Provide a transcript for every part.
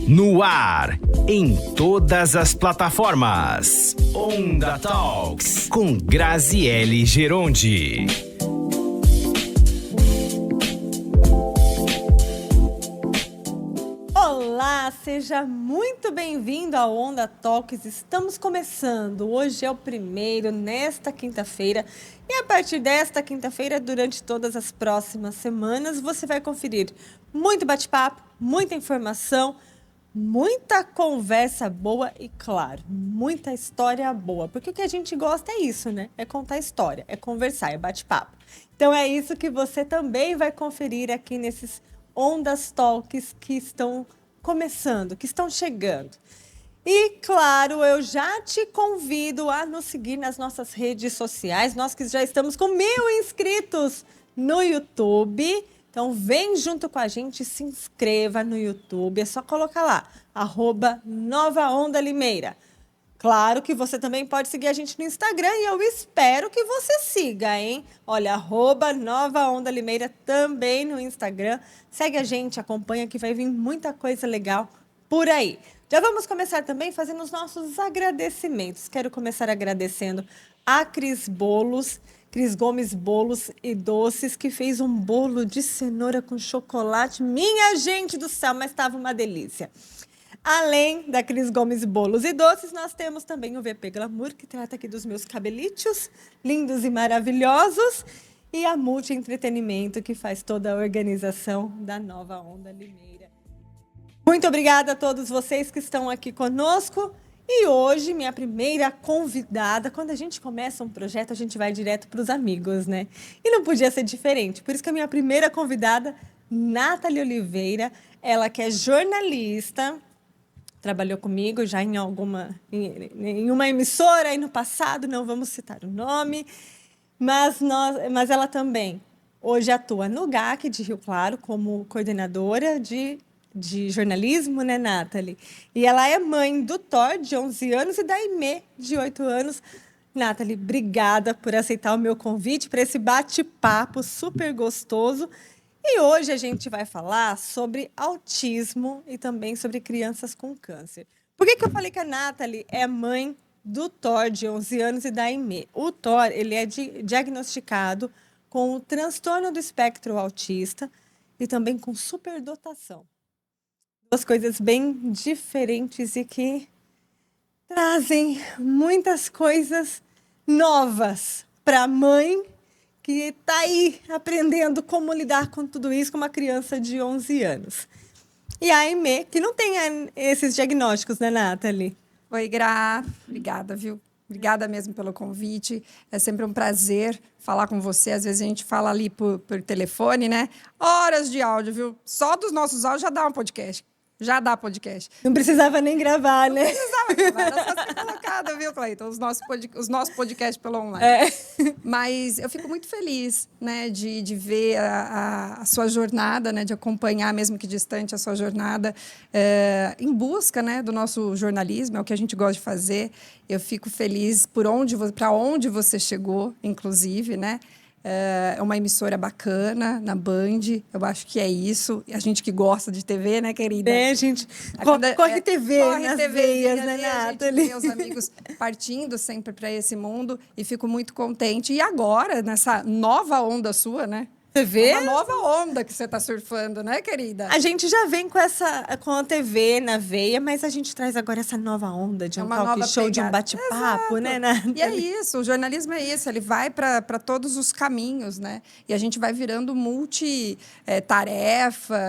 No ar, em todas as plataformas. Onda Talks, com Graziele Gerondi. Olá, seja muito bem-vindo ao Onda Talks. Estamos começando. Hoje é o primeiro, nesta quinta-feira. E a partir desta quinta-feira, durante todas as próximas semanas, você vai conferir muito bate-papo, muita informação, muita conversa boa e, claro, muita história boa. Porque o que a gente gosta é isso, né? É contar história, é conversar, é bate-papo. Então é isso que você também vai conferir aqui nesses Ondas Talks que estão começando, que estão chegando. E, claro, eu já te convido a nos seguir nas nossas redes sociais. Nós que já estamos com 1.000 inscritos no YouTube. Então, vem junto com a gente, se inscreva no YouTube. É só colocar lá, @NovaOndaLimeira. Claro que você também pode seguir a gente no Instagram e eu espero que você siga, hein? Olha, @NovaOndaLimeira também no Instagram. Segue a gente, acompanha que vai vir muita coisa legal por aí. Já vamos começar também fazendo os nossos agradecimentos. Quero começar agradecendo a Cris Gomes Bolos e Doces, que fez um bolo de cenoura com chocolate. Minha gente do céu, mas estava uma delícia. Além da Cris Gomes Bolos e Doces, nós temos também o VP Glamour, que trata aqui dos meus cabelitos lindos e maravilhosos. E a Multi Entretenimento, que faz toda a organização da Nova Onda Limeira. Muito obrigada a todos vocês que estão aqui conosco. E hoje, minha primeira convidada, quando a gente começa um projeto, a gente vai direto para os amigos, né? E não podia ser diferente. Por isso que a minha primeira convidada, Nathalie Oliveira, ela que é jornalista, trabalhou comigo já em uma emissora aí no passado, não vamos citar o nome, mas ela também hoje atua no GAC de Rio Claro como coordenadora de jornalismo, né, Nathalie? E ela é mãe do Thor, de 11 anos, e da Aimee, de 8 anos. Nathalie, obrigada por aceitar o meu convite para esse bate-papo super gostoso. E hoje a gente vai falar sobre autismo e também sobre crianças com câncer. Por que eu falei que a Nathalie é mãe do Thor, de 11 anos, e da Aimee? O Thor, ele é diagnosticado com o transtorno do espectro autista e também com superdotação. Duas coisas bem diferentes e que trazem muitas coisas novas para a mãe que está aí aprendendo como lidar com tudo isso com uma criança de 11 anos. E a Aimee, que não tem esses diagnósticos, né, Nathalie? Oi, Gra. Obrigada, viu? Obrigada mesmo pelo convite. É sempre um prazer falar com você. Às vezes a gente fala ali por telefone, né? Horas de áudio, viu? Só dos nossos áudios já dá um podcast. Já dá podcast. Não precisava nem gravar, né? Não precisava gravar, era só ser colocada, viu, Cleiton? Os nossos podcasts pelo online. Mas eu fico muito feliz, né, de ver a sua jornada, né, de acompanhar, mesmo que distante, a sua jornada em busca, né, do nosso jornalismo, é o que a gente gosta de fazer. Eu fico feliz para onde você chegou, inclusive, né? É uma emissora bacana, na Band, eu acho que é isso. A gente que gosta de TV, né, querida? Gente, corre TV nas veias, né, Nathalie? Meus amigos partindo sempre para esse mundo e fico muito contente. E agora, nessa nova onda sua, né? Você vê? É uma nova onda que você está surfando, né, querida? A gente já vem com a TV na veia, mas a gente traz agora essa nova onda de um talk show, de um bate-papo, né, Nathalie? E é isso, o jornalismo é isso, ele vai para todos os caminhos, né? E a gente vai virando multitarefa,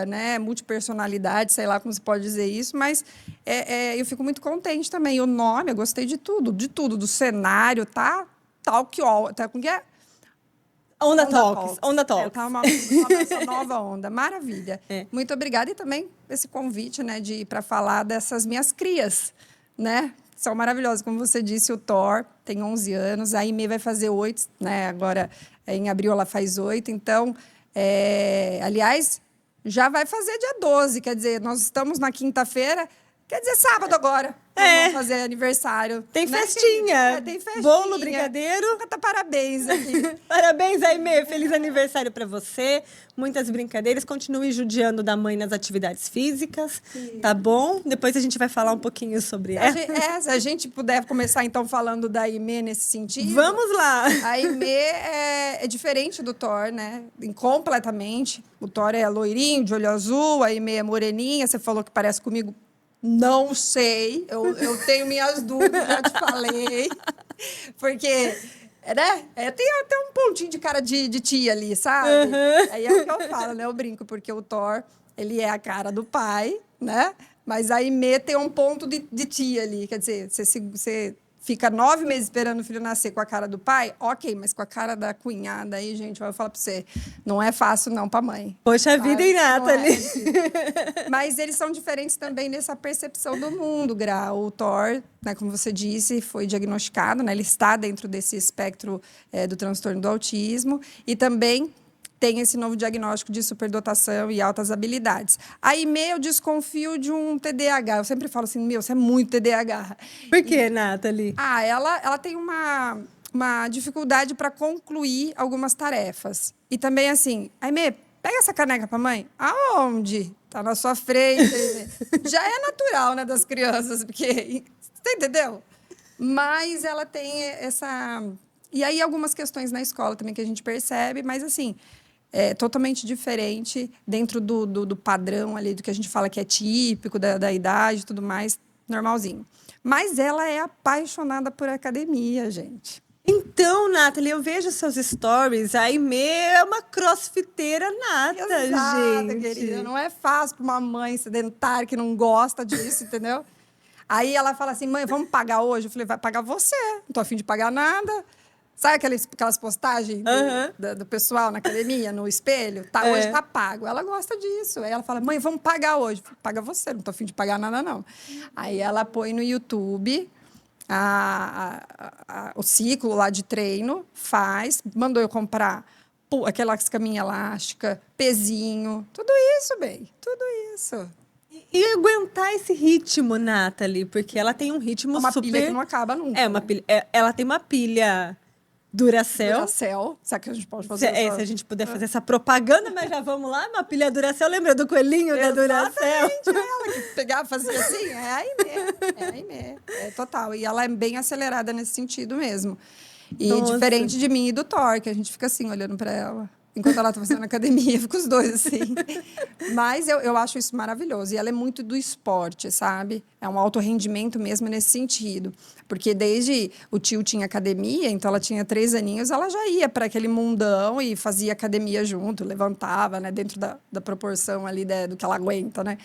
né? Multipersonalidade, sei lá como se pode dizer isso, mas eu fico muito contente também. O nome, eu gostei de tudo, do cenário, tá? Talk all, tá com que é? Onda Talks. Tá uma nova onda. Maravilha. Muito obrigada. E também esse convite, né, de ir para falar dessas minhas crias, né? São maravilhosas. Como você disse, o Thor tem 11 anos, a Aimee vai fazer 8, né? Agora, em abril, ela faz 8. Então, aliás, já vai fazer dia 12. Quer dizer, nós estamos na quinta-feira, Quer dizer, sábado agora. Vamos fazer aniversário. Tem né? festinha. Tem festinha. Bolo, brigadeiro. Canta parabéns aqui. Parabéns, Aimee. Feliz aniversário pra você. Muitas brincadeiras. Continue judiando da mãe nas atividades físicas. Tá bom? Depois a gente vai falar um pouquinho sobre ela. Se a gente puder começar, então, falando da Aimee nesse sentido. Vamos lá. A Aimee é diferente do Thor, né? Completamente. O Thor é loirinho, de olho azul. A Aimee é moreninha. Você falou que parece comigo. Não sei, eu tenho minhas dúvidas, já te falei. Porque, né, tem até um pontinho de cara de tia ali, sabe? Aí é o que eu falo, né? Eu brinco, porque o Thor, ele é a cara do pai, né? Mas a Aimee tem um ponto de tia ali. Quer dizer, você fica 9 meses esperando o filho nascer com a cara do pai, ok, mas com a cara da cunhada aí, gente, eu vou falar pra você, não é fácil não pra mãe. Poxa vida, hein, Nathalie? Mas eles são diferentes também nessa percepção do mundo, Gra. O Thor, né, como você disse, foi diagnosticado, né, ele está dentro desse espectro do transtorno do autismo e também tem esse novo diagnóstico de superdotação e altas habilidades. A Aimee, eu desconfio de um TDAH. Eu sempre falo assim, você é muito TDAH. Por que, Nathalie? Ela tem uma dificuldade para concluir algumas tarefas. E também, assim, Aimee, pega essa caneca para mãe. Aonde? Tá na sua frente. Já é natural, né, das crianças, porque... Você entendeu? Mas ela tem essa... E aí, algumas questões na escola também que a gente percebe, mas, assim... É totalmente diferente dentro do padrão ali, do que a gente fala que é típico, da idade e tudo mais, normalzinho. Mas ela é apaixonada por academia, gente. Então, Nathalie, eu vejo seus stories, a Aimee é uma crossfiteira nata, Exato, gente. querida. Não é fácil para uma mãe sedentária que não gosta disso, entendeu? Aí ela fala assim, mãe, vamos pagar hoje? Eu falei, vai pagar você, não tô a fim de pagar nada. Sabe aquelas postagens do pessoal na academia, no espelho? Hoje tá pago. Ela gosta disso. Aí ela fala, mãe, vamos pagar hoje. Paga você, não tô a fim de pagar nada, não. Aí ela põe no YouTube o ciclo lá de treino, mandou eu comprar aquelas caminhas elásticas, pezinho, tudo isso, bem, tudo isso. E aguentar esse ritmo, Nathalie, porque ela tem um ritmo uma super... pilha que não acaba nunca. É, uma pilha, ela tem uma pilha... Duracell. Será que a gente pode fazer se a gente puder fazer essa propaganda, mas já vamos lá, uma pilha Duracell. Lembra do coelhinho da Duracell? Ela que pegava, fazia assim, é a Aimee, é total. E ela é bem acelerada nesse sentido mesmo. E Nossa. diferente de mim e do Thor, que a gente fica assim, olhando para ela. Enquanto ela tá fazendo academia, fica os dois assim. Mas eu acho isso maravilhoso. E ela é muito do esporte, sabe? É um alto rendimento mesmo nesse sentido. Porque desde o tio tinha academia, então ela tinha 3 aninhos, ela já ia para aquele mundão e fazia academia junto, levantava, né? Dentro da proporção ali do que ela aguenta, né?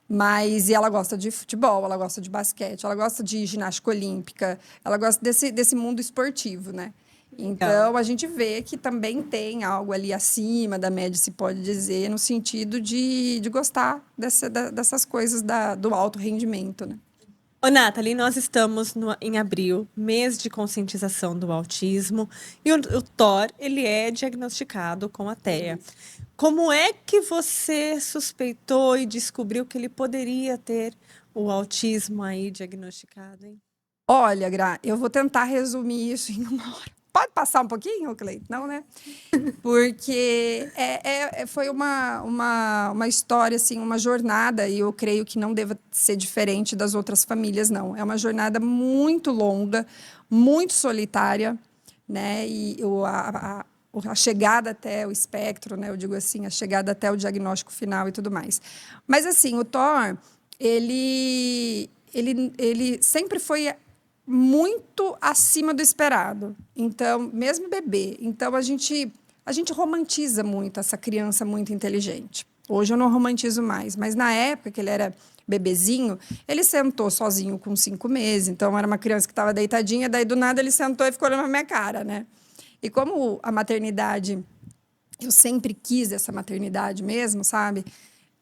E ela gosta de futebol, ela gosta de basquete, ela gosta de ginástica olímpica, ela gosta desse mundo esportivo, né? Então, a gente vê que também tem algo ali acima da média, se pode dizer, no sentido de gostar dessas coisas do alto rendimento, né? Ô, Nathalie, nós estamos em abril, mês de conscientização do autismo, e o Thor, ele é diagnosticado com a TEA. Como é que você suspeitou e descobriu que ele poderia ter o autismo aí diagnosticado, hein? Olha, Gra, eu vou tentar resumir isso em 1 hora. Pode passar um pouquinho, Cleiton? Não, né? Porque foi uma história, assim, uma jornada, e eu creio que não deva ser diferente das outras famílias, não. É uma jornada muito longa, muito solitária, né? E a chegada até o espectro, né? Eu digo assim, a chegada até o diagnóstico final e tudo mais. Mas, assim, o Thor, ele sempre foi muito acima do esperado. Então, mesmo bebê. Então, a gente romantiza muito essa criança muito inteligente. Hoje eu não romantizo mais, mas na época que ele era bebezinho, ele sentou sozinho com 5 meses. Então, era uma criança que estava deitadinha, daí do nada ele sentou e ficou olhando na minha cara, né? E como a maternidade, eu sempre quis essa maternidade mesmo, sabe?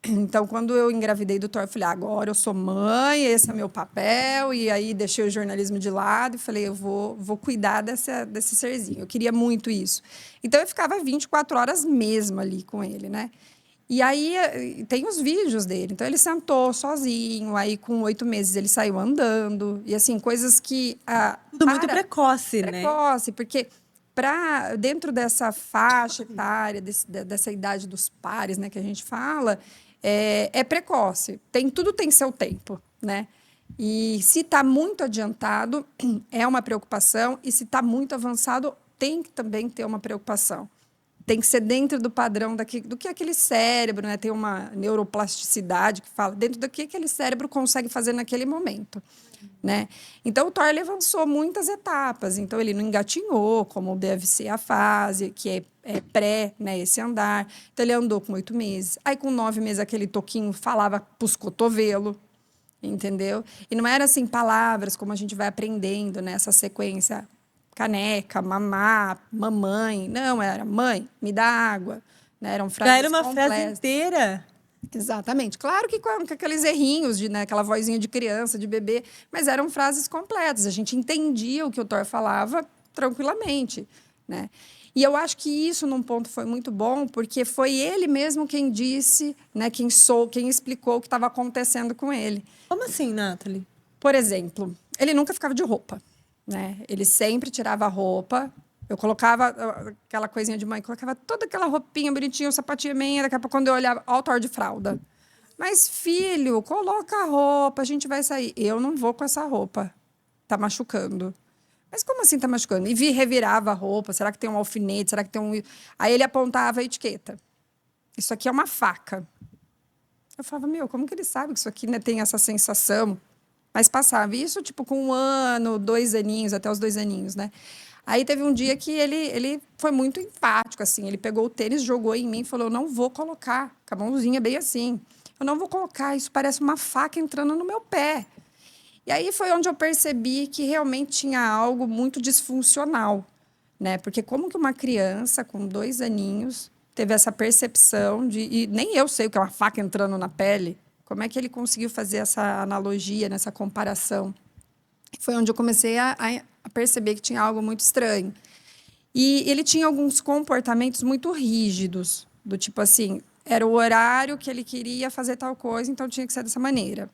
Então, quando eu engravidei do Thor, eu falei, agora eu sou mãe, esse é meu papel. E aí, deixei o jornalismo de lado e falei, eu vou cuidar desse serzinho. Eu queria muito isso. Então, eu ficava 24 horas mesmo ali com ele, né? E aí tem os vídeos dele. Então ele sentou sozinho, aí com 8 meses ele saiu andando. E assim, coisas que. Tudo muito precoce, né? Precoce, porque dentro dessa faixa etária, dessa idade dos pares, né, que a gente fala, é precoce. Tudo tem seu tempo, né? E se está muito adiantado, é uma preocupação. E se está muito avançado, tem que também ter uma preocupação. Tem que ser dentro do padrão do que aquele cérebro, né? Tem uma neuroplasticidade que fala dentro do que aquele cérebro consegue fazer naquele momento, né? Então, o Thor ele avançou muitas etapas. Então, ele não engatinhou, como deve ser a fase, que é pré, né? Esse andar. Então, ele andou com 8 meses. Aí, com 9 meses, aquele toquinho falava pros cotovelos, entendeu? E não era assim palavras como a gente vai aprendendo nessa sequência. Caneca, mamá, mamãe. Não, era mãe, me dá água. Né? Eram frases Já era uma completas. frase inteira. Exatamente. Claro que com aqueles errinhos, né, aquela vozinha de criança, de bebê, mas eram frases completas. A gente entendia o que o Thor falava tranquilamente. Né? E eu acho que isso, num ponto, foi muito bom, porque foi ele mesmo quem disse, né, quem explicou o que estava acontecendo com ele. Como assim, Nathalie? Por exemplo, ele nunca ficava de roupa. Né? Ele sempre tirava a roupa. Eu colocava aquela coisinha de mãe, colocava toda aquela roupinha bonitinha, o sapatinho meia, daqui a pouco quando eu olhava, ó, o Thor de fralda. Mas, filho, coloca a roupa, a gente vai sair. Eu não vou com essa roupa. Tá machucando. Mas como assim tá machucando? E revirava a roupa, será que tem um alfinete? Será que tem um... Aí ele apontava a etiqueta. Isso aqui é uma faca. Eu falava, como que ele sabe que isso aqui, né, tem essa sensação? Mas passava. Isso, tipo, com 1 ano, 2 aninhos, até os 2 aninhos, né? Aí teve um dia que ele foi muito enfático, assim. Ele pegou o tênis, jogou em mim e falou, eu não vou colocar. Com a mãozinha bem assim. Eu não vou colocar, isso parece uma faca entrando no meu pé. E aí foi onde eu percebi que realmente tinha algo muito disfuncional, né? Porque como que uma criança com 2 aninhos teve essa percepção e nem eu sei o que é uma faca entrando na pele. Como é que ele conseguiu fazer essa analogia, nessa comparação? Foi onde eu comecei a perceber que tinha algo muito estranho. E ele tinha alguns comportamentos muito rígidos, do tipo assim, era o horário que ele queria fazer tal coisa, então tinha que ser dessa maneira.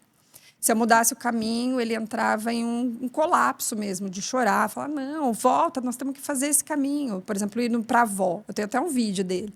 Se eu mudasse o caminho, ele entrava em um colapso mesmo, de chorar, falar, não, volta, nós temos que fazer esse caminho. Por exemplo, indo para a avó, eu tenho até um vídeo dele.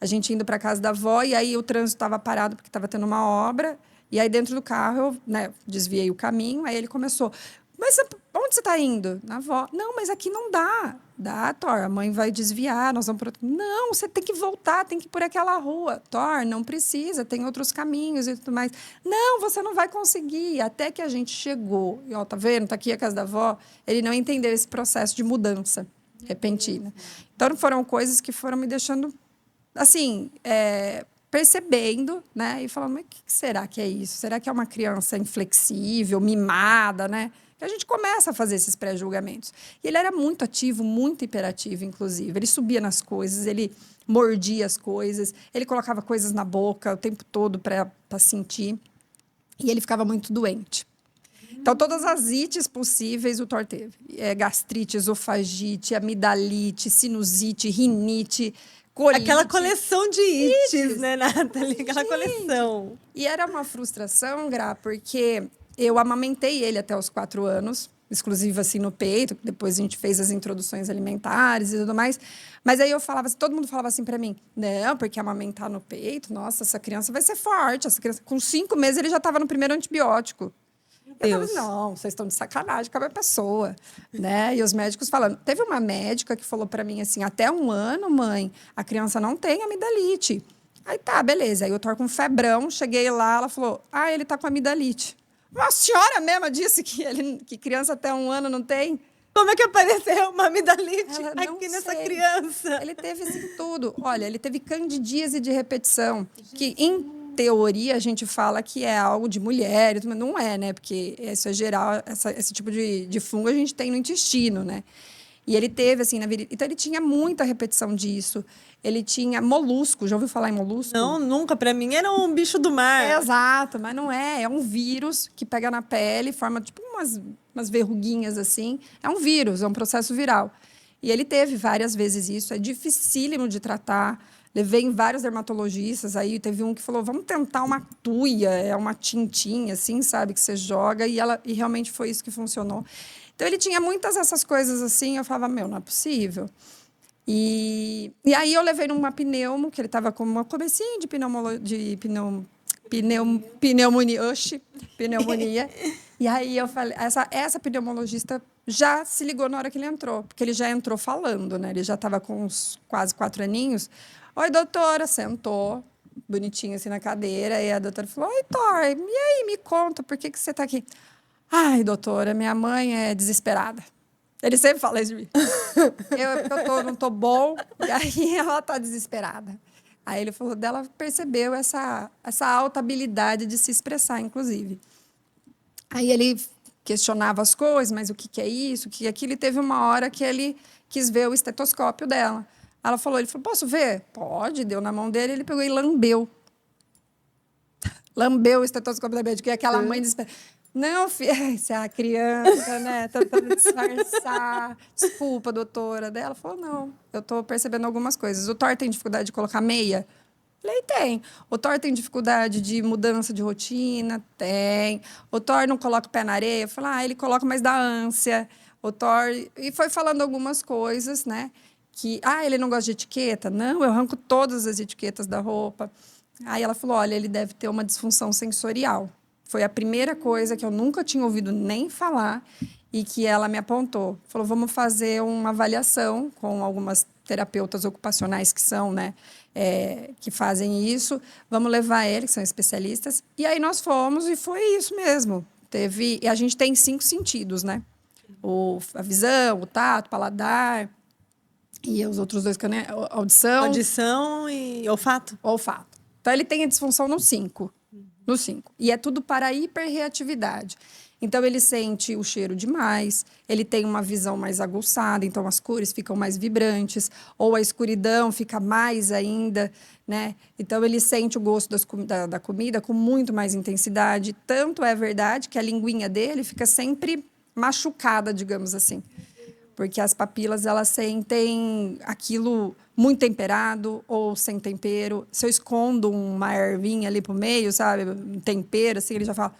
A gente indo para a casa da avó, e aí o trânsito estava parado porque estava tendo uma obra. E aí, dentro do carro, eu, né, desviei o caminho. Aí ele começou, mas onde você está indo? Na avó. Não, mas aqui não dá. Dá, Thor, a mãe vai desviar, nós vamos para outro... Não, você tem que voltar, tem que ir por aquela rua. Thor, não precisa, tem outros caminhos e tudo mais. Não, você não vai conseguir. Até que a gente chegou. E, ó, tá vendo? Está aqui a casa da avó. Ele não entendeu esse processo de mudança repentina. Então, foram coisas que foram me deixando... assim, percebendo, né? E falando, mas o que será que é isso? Será que é uma criança inflexível, mimada, né? Que a gente começa a fazer esses pré-julgamentos. E ele era muito ativo, muito hiperativo, inclusive. Ele subia nas coisas, ele mordia as coisas, ele colocava coisas na boca o tempo todo para sentir. E ele ficava muito doente. Então, todas as ites possíveis o Thor teve. Gastrite, esofagite, amidalite, sinusite, rinite... colite. Aquela coleção de ites, né, Nathalie? Aquela coleção. E era uma frustração, Gra, porque eu amamentei ele até os 4 anos, exclusivo assim no peito, depois a gente fez as introduções alimentares e tudo mais. Mas aí eu falava, todo mundo falava assim para mim, não, porque amamentar no peito, nossa, essa criança vai ser forte. Essa criança, com 5 meses ele já estava no primeiro antibiótico. Eu falei, não, vocês estão de sacanagem com a minha pessoa, né? E os médicos falando. Teve uma médica que falou para mim assim, até 1 ano, mãe, a criança não tem amidalite. Aí tá, beleza. Aí eu tô com febrão, cheguei lá, ela falou, ele tá com amidalite. A senhora mesma disse que criança até 1 ano não tem? Como é que apareceu uma amidalite aqui nessa sei. Criança? Ele teve assim tudo. Olha, ele teve candidíase de repetição, que em teoria a gente fala que é algo de mulher, mas não é, né? Porque isso é geral, esse tipo de fungo a gente tem no intestino, né? E ele teve, assim, na vida. Então, ele tinha muita repetição disso. Ele tinha molusco. Já ouviu falar em molusco? Não, nunca. Para mim era um bicho do mar. Exato, mas não é. É um vírus que pega na pele, forma tipo umas verruguinhas assim. É um vírus, é um processo viral. E ele teve várias vezes isso. É dificílimo de tratar. Levei em vários dermatologistas, aí teve um que falou, vamos tentar uma tuia, é uma tintinha, assim, sabe, que você joga, e realmente foi isso que funcionou. Então, ele tinha muitas dessas coisas assim, eu falava, meu, não é possível. E aí eu levei numa pneumo, que ele estava com uma comecinho de pneumonia. E aí eu falei, essa pneumologista já se ligou na hora que ele entrou, porque ele já entrou falando, né? Ele já estava com uns quase 4 aninhos. Oi, doutora, sentou bonitinho assim na cadeira, e a doutora falou, oi, Thor, e aí, me conta, por que você está aqui? Ai, doutora, minha mãe é desesperada. Ele sempre fala isso de mim. Eu não tô bom, e aí ela tá desesperada. Aí ele falou dela, percebeu essa alta habilidade de se expressar, inclusive. Aí ele questionava as coisas, mas o que é isso, o que é aquilo, e teve uma hora que ele quis ver o estetoscópio dela. Ele falou, posso ver? Pode, deu na mão dele, ele pegou e lambeu. Lambeu o estetoscópio da médica, e aquela mãe desesperada. Não, filha, você é a criança, né? Tentando disfarçar. Desculpa, doutora. Daí ela falou, não, eu tô percebendo algumas coisas. O Thor tem dificuldade de colocar meia? Falei, tem. O Thor tem dificuldade de mudança de rotina? Tem. O Thor não coloca o pé na areia? Eu falei, ele coloca, mas dá ânsia. O Thor... E foi falando algumas coisas, né? Que, ele não gosta de etiqueta? Não, eu arranco todas as etiquetas da roupa. Aí ela falou, olha, ele deve ter uma disfunção sensorial. Foi a primeira coisa que eu nunca tinha ouvido nem falar e que ela me apontou. Falou, vamos fazer uma avaliação com algumas terapeutas ocupacionais que são, né, que fazem isso. Vamos levar ele, que são especialistas. E aí nós fomos e foi isso mesmo. E a gente tem 5 sentidos, né? A visão, o tato, o paladar e os outros 2 que eu nem... Audição. Audição e olfato. Olfato. Então, ele tem a disfunção no 5. No 5. E é tudo para a hiperreatividade. Então, ele sente o cheiro demais, ele tem uma visão mais aguçada, então as cores ficam mais vibrantes, ou a escuridão fica mais ainda, né? Então, ele sente o gosto da comida com muito mais intensidade. Tanto é verdade que a linguinha dele fica sempre machucada, digamos assim. Porque as papilas, elas sentem aquilo muito temperado ou sem tempero. Se eu escondo uma ervinha ali pro meio, sabe? Um tempero, assim, ele já fala...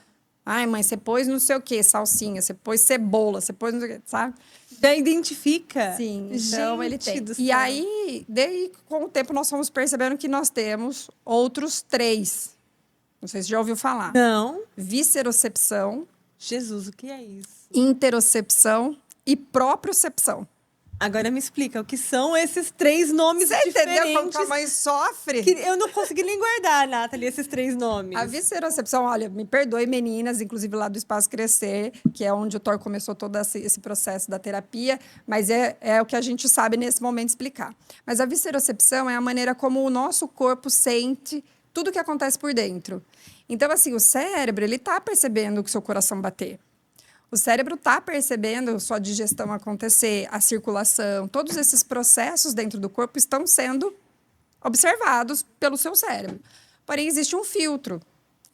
Ai, mãe, você pôs não sei o quê, salsinha. Você pôs cebola, você pôs não sei o quê, sabe? Já identifica. Sim, então ele tem. Do E céu. aí, daí, com o tempo, nós fomos percebendo que nós temos outros 3. Não sei se já ouviu falar. Não. Viscerocepção. Jesus, o que é isso? Interocepção e propriocepção. Agora me explica, o que são esses 3 nomes diferentes? Você entendeu como que a mãe sofre? Que eu não consegui nem guardar, Nathalie, esses 3 nomes. A viscerocepção, olha, me perdoe, meninas, inclusive lá do Espaço Crescer, que é onde o Thor começou todo esse processo da terapia, mas é o que a gente sabe nesse momento explicar. Mas a viscerocepção é a maneira como o nosso corpo sente tudo o que acontece por dentro. Então, assim, o cérebro, ele está percebendo o seu coração bater. O cérebro está percebendo sua digestão acontecer, a circulação, todos esses processos dentro do corpo estão sendo observados pelo seu cérebro. Porém, existe um filtro.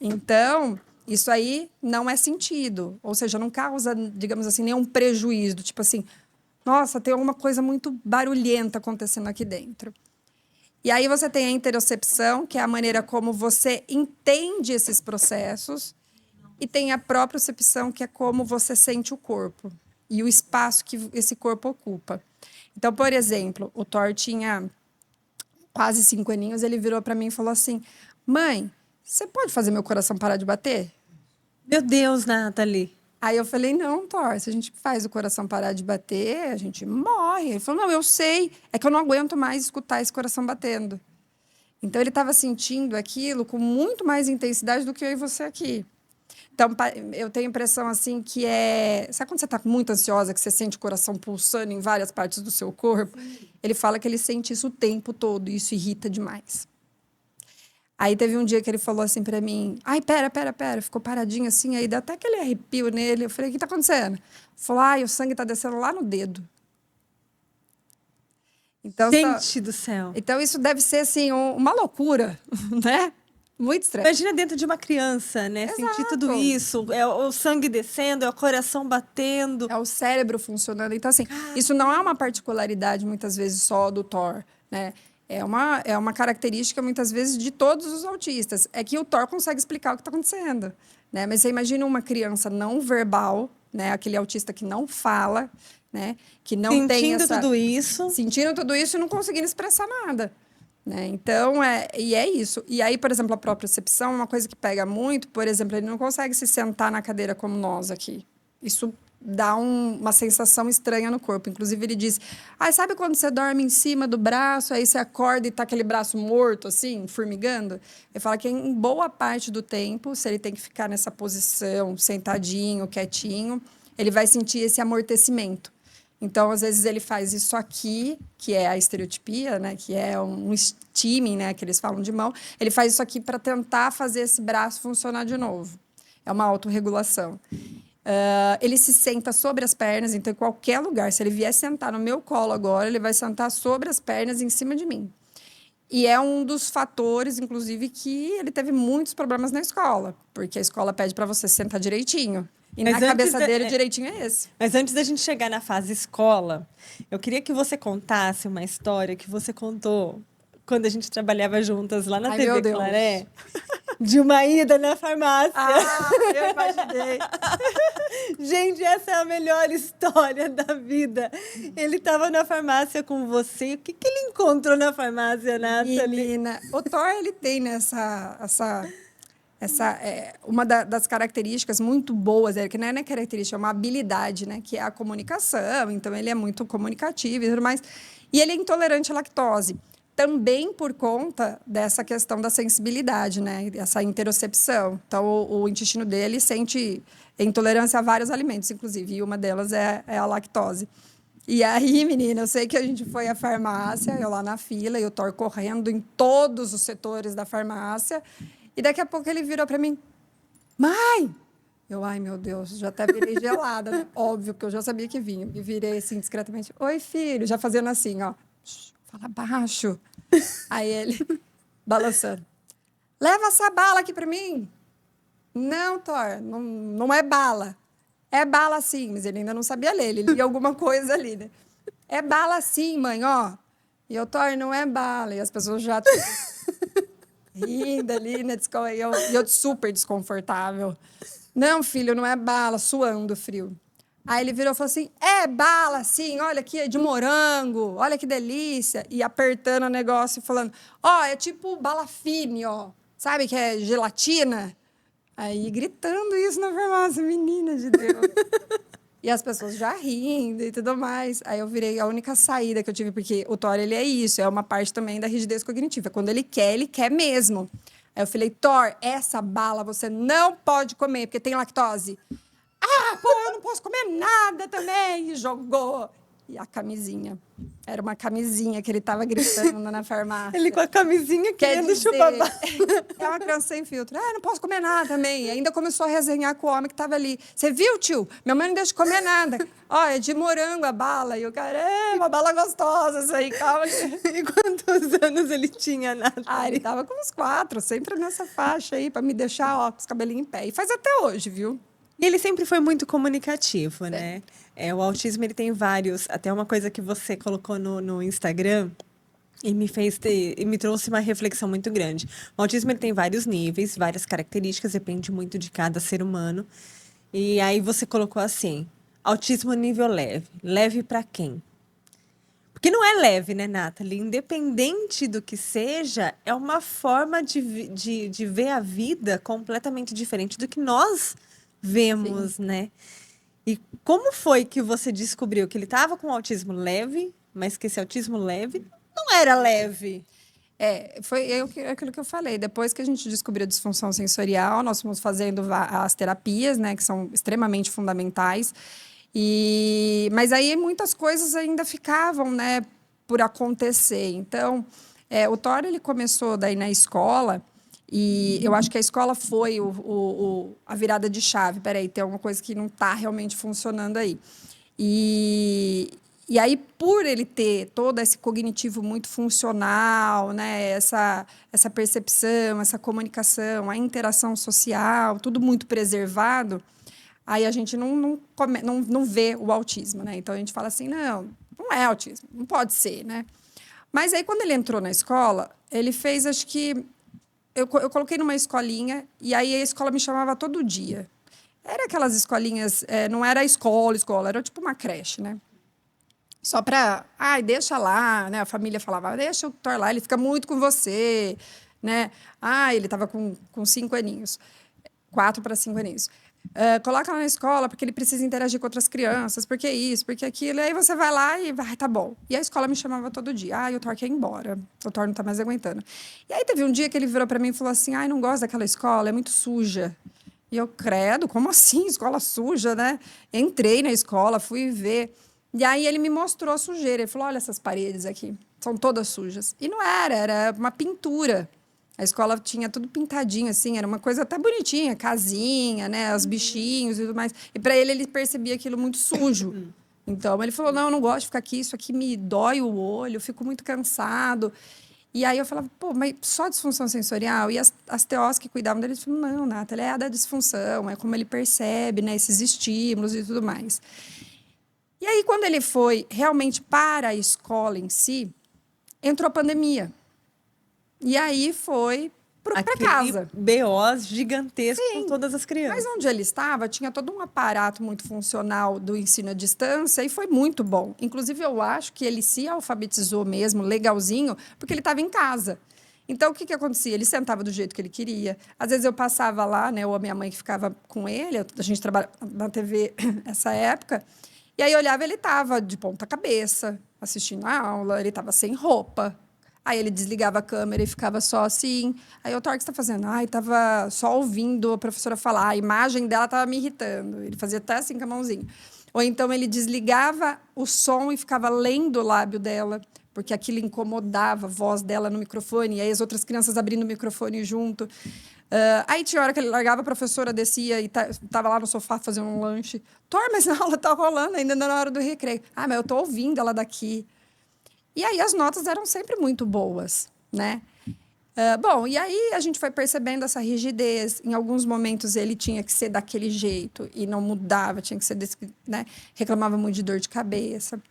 Então, isso aí não é sentido. Ou seja, não causa, digamos assim, nenhum prejuízo. Tipo assim, nossa, tem alguma coisa muito barulhenta acontecendo aqui dentro. E aí você tem a interocepção, que é a maneira como você entende esses processos. E tem a propriocepção, que é como você sente o corpo e o espaço que esse corpo ocupa. Então, por exemplo, o Thor tinha quase 5 aninhos, ele virou para mim e falou assim, mãe, você pode fazer meu coração parar de bater? Meu Deus, Nathalie. Aí eu falei, não, Thor, se a gente faz o coração parar de bater, a gente morre. Ele falou, não, eu sei, é que eu não aguento mais escutar esse coração batendo. Então, ele estava sentindo aquilo com muito mais intensidade do que eu e você aqui. Então, eu tenho a impressão, assim, que é... Sabe quando você está muito ansiosa, que você sente o coração pulsando em várias partes do seu corpo? Sim. Ele fala que ele sente isso o tempo todo, e isso irrita demais. Aí, teve um dia que ele falou assim para mim, ai, pera, ficou paradinho assim, aí dá até aquele arrepio nele. Eu falei, o que está acontecendo? Ele falou, o sangue está descendo lá no dedo. Então, gente do céu. Então, isso deve ser, assim, uma loucura, né? Muito estranho. Imagina dentro de uma criança, né? Exato. Sentir tudo isso. É o sangue descendo, é o coração batendo. É o cérebro funcionando. Então, assim, isso não é uma particularidade, muitas vezes, só do Thor, né? É uma característica, muitas vezes, de todos os autistas. É que o Thor consegue explicar o que está acontecendo, né? Mas você imagina uma criança não verbal, né? Aquele autista que não fala, né? Que não tem essa... Sentindo tudo isso e não conseguindo expressar nada. Né? Então, é isso. E aí, por exemplo, a propriocepção é uma coisa que pega muito. Por exemplo, ele não consegue se sentar na cadeira como nós aqui. Isso dá uma sensação estranha no corpo. Inclusive, ele diz, sabe quando você dorme em cima do braço, aí você acorda e tá aquele braço morto, assim, formigando? Ele fala que em boa parte do tempo, se ele tem que ficar nessa posição, sentadinho, quietinho, ele vai sentir esse amortecimento. Então, às vezes, ele faz isso aqui, que é a estereotipia, né? Que é um steaming, né? Que eles falam de mão. Ele faz isso aqui para tentar fazer esse braço funcionar de novo. É uma autorregulação. Ele se senta sobre as pernas, então, em qualquer lugar. Se ele vier sentar no meu colo agora, ele vai sentar sobre as pernas em cima de mim. E é um dos fatores, inclusive, que ele teve muitos problemas na escola. Porque a escola pede para você sentar direitinho. E na cabeça dele, direitinho é esse. Mas antes da gente chegar na fase escola, eu queria que você contasse uma história que você contou quando a gente trabalhava juntas lá na TV Claré, de uma ida na farmácia. Eu imaginei. Gente, essa é a melhor história da vida. Ele estava na farmácia com você. O que ele encontrou na farmácia, Nathalie? Menina, o Thor, ele tem uma das características muito boas dele, que não é característica, é uma habilidade, né? Que é a comunicação. Então, ele é muito comunicativo e tudo mais. E ele é intolerante à lactose. Também por conta dessa questão da sensibilidade, né? Essa interocepção. Então, o intestino dele sente intolerância a vários alimentos, inclusive. E uma delas é a lactose. E aí, menina, eu sei que a gente foi à farmácia, eu lá na fila, e o Thor correndo em todos os setores da farmácia. E daqui a pouco ele virou para mim, mãe! Eu, ai, meu Deus, já até virei gelada, né? Óbvio que eu já sabia que vinha. E virei assim, discretamente, oi, filho, já fazendo assim, ó. Fala baixo. Aí ele, balançando, leva essa bala aqui para mim. Não, Thor, não é bala. É bala sim, mas ele ainda não sabia ler, ele lia alguma coisa ali, né? É bala sim, mãe, ó. E eu, Thor, não é bala. E as pessoas já... rindo ali, né? E eu super desconfortável. Não, filho, não é bala, suando frio. Aí ele virou e falou assim, é bala, sim, olha aqui, é de morango, olha que delícia. E apertando o negócio e falando, é tipo bala fine, ó. Sabe que é gelatina? Aí gritando isso na farmácia, menina de Deus. E as pessoas já rindo e tudo mais. Aí eu virei a única saída que eu tive, porque o Thor, ele é isso, é uma parte também da rigidez cognitiva. Quando ele quer mesmo. Aí eu falei, Thor, essa bala você não pode comer, porque tem lactose. Eu não posso comer nada também. E jogou. E a camisinha. Era uma camisinha que ele estava gritando na farmácia. Ele com a camisinha querendo chupar bala. É uma criança sem filtro. Não posso comer nada também. E ainda começou a resenhar com o homem que estava ali. Você viu, tio? Minha mãe não deixa comer nada. É de morango a bala. E o cara, uma bala gostosa isso aí, calma. E quantos anos ele tinha, Nathalie? Ele estava com uns 4, sempre nessa faixa aí, para me deixar, com os cabelinhos em pé. E faz até hoje, viu? E ele sempre foi muito comunicativo, né? O autismo, ele tem vários... Até uma coisa que você colocou no Instagram e me trouxe uma reflexão muito grande. O autismo, ele tem vários níveis, várias características, depende muito de cada ser humano. E aí você colocou assim, autismo nível leve. Leve para quem? Porque não é leve, né, Nathalie? Independente do que seja, é uma forma de ver a vida completamente diferente do que nós vemos, Sim. né? E como foi que você descobriu que ele estava com autismo leve, mas que esse autismo leve não era leve? Foi aquilo que eu falei. Depois que a gente descobriu a disfunção sensorial, nós fomos fazendo as terapias, né, que são extremamente fundamentais. Mas aí muitas coisas ainda ficavam, né, por acontecer. Então, o Thor, ele começou daí na escola. E eu acho que a escola foi a virada de chave. Peraí, tem alguma coisa que não está realmente funcionando aí. E aí, por ele ter todo esse cognitivo muito funcional, né, essa percepção, essa comunicação, a interação social, tudo muito preservado, aí a gente não vê o autismo, né? Então, a gente fala assim, não é autismo, não pode ser, né? Mas aí, quando ele entrou na escola, ele fez, acho que... Eu coloquei numa escolinha, e aí a escola me chamava todo dia. Era aquelas escolinhas, não era escola, era tipo uma creche, né? Só para, deixa lá, né? A família falava, deixa o Thor lá, ele fica muito com você, né? Ele estava com 5 aninhos, 4 para 5 aninhos. Coloca lá na escola, porque ele precisa interagir com outras crianças, porque isso, porque aquilo. E aí você vai lá e vai, tá bom. E a escola me chamava todo dia. O Thor quer ir embora. O Thor não tá mais aguentando. E aí teve um dia que ele virou para mim e falou assim, não gosto daquela escola, é muito suja. E eu, credo, como assim? Escola suja, né? Entrei na escola, fui ver. E aí ele me mostrou a sujeira. Ele falou, olha essas paredes aqui, são todas sujas. E não era uma pintura. A escola tinha tudo pintadinho, assim, era uma coisa até bonitinha, casinha, né, os bichinhos e tudo mais. E para ele percebia aquilo muito sujo. Então, ele falou, não, eu não gosto de ficar aqui, isso aqui me dói o olho, eu fico muito cansado. E aí eu falava, mas só disfunção sensorial? E as TOs que cuidavam dele falaram, não, Nathalie, é a da disfunção, é como ele percebe, né, esses estímulos e tudo mais. E aí, quando ele foi realmente para a escola em si, entrou a pandemia. E aí foi para casa. BO gigantesco com todas as crianças. Mas onde ele estava, tinha todo um aparato muito funcional do ensino à distância e foi muito bom. Inclusive, eu acho que ele se alfabetizou mesmo, legalzinho, porque ele estava em casa. Então, o que acontecia? Ele sentava do jeito que ele queria. Às vezes, eu passava lá, né, ou a minha mãe que ficava com ele, a gente trabalhava na TV nessa época, e aí eu olhava, ele estava de ponta cabeça, assistindo a aula, ele estava sem roupa. Aí ele desligava a câmera e ficava só assim. Aí o Thor, o que você está fazendo? Estava só ouvindo a professora falar. A imagem dela estava me irritando. Ele fazia até assim com a mãozinha. Ou então ele desligava o som e ficava lendo o lábio dela, porque aquilo incomodava a voz dela no microfone. E aí as outras crianças abrindo o microfone junto. Aí tinha hora que ele largava, a professora descia e estava lá no sofá fazendo um lanche. Thor, mas a aula está rolando ainda na hora do recreio. Mas eu estou ouvindo ela daqui. E aí as notas eram sempre muito boas, né? E aí a gente foi percebendo essa rigidez. Em alguns momentos ele tinha que ser daquele jeito e não mudava, tinha que ser desse, né? Reclamava muito de dor de cabeça.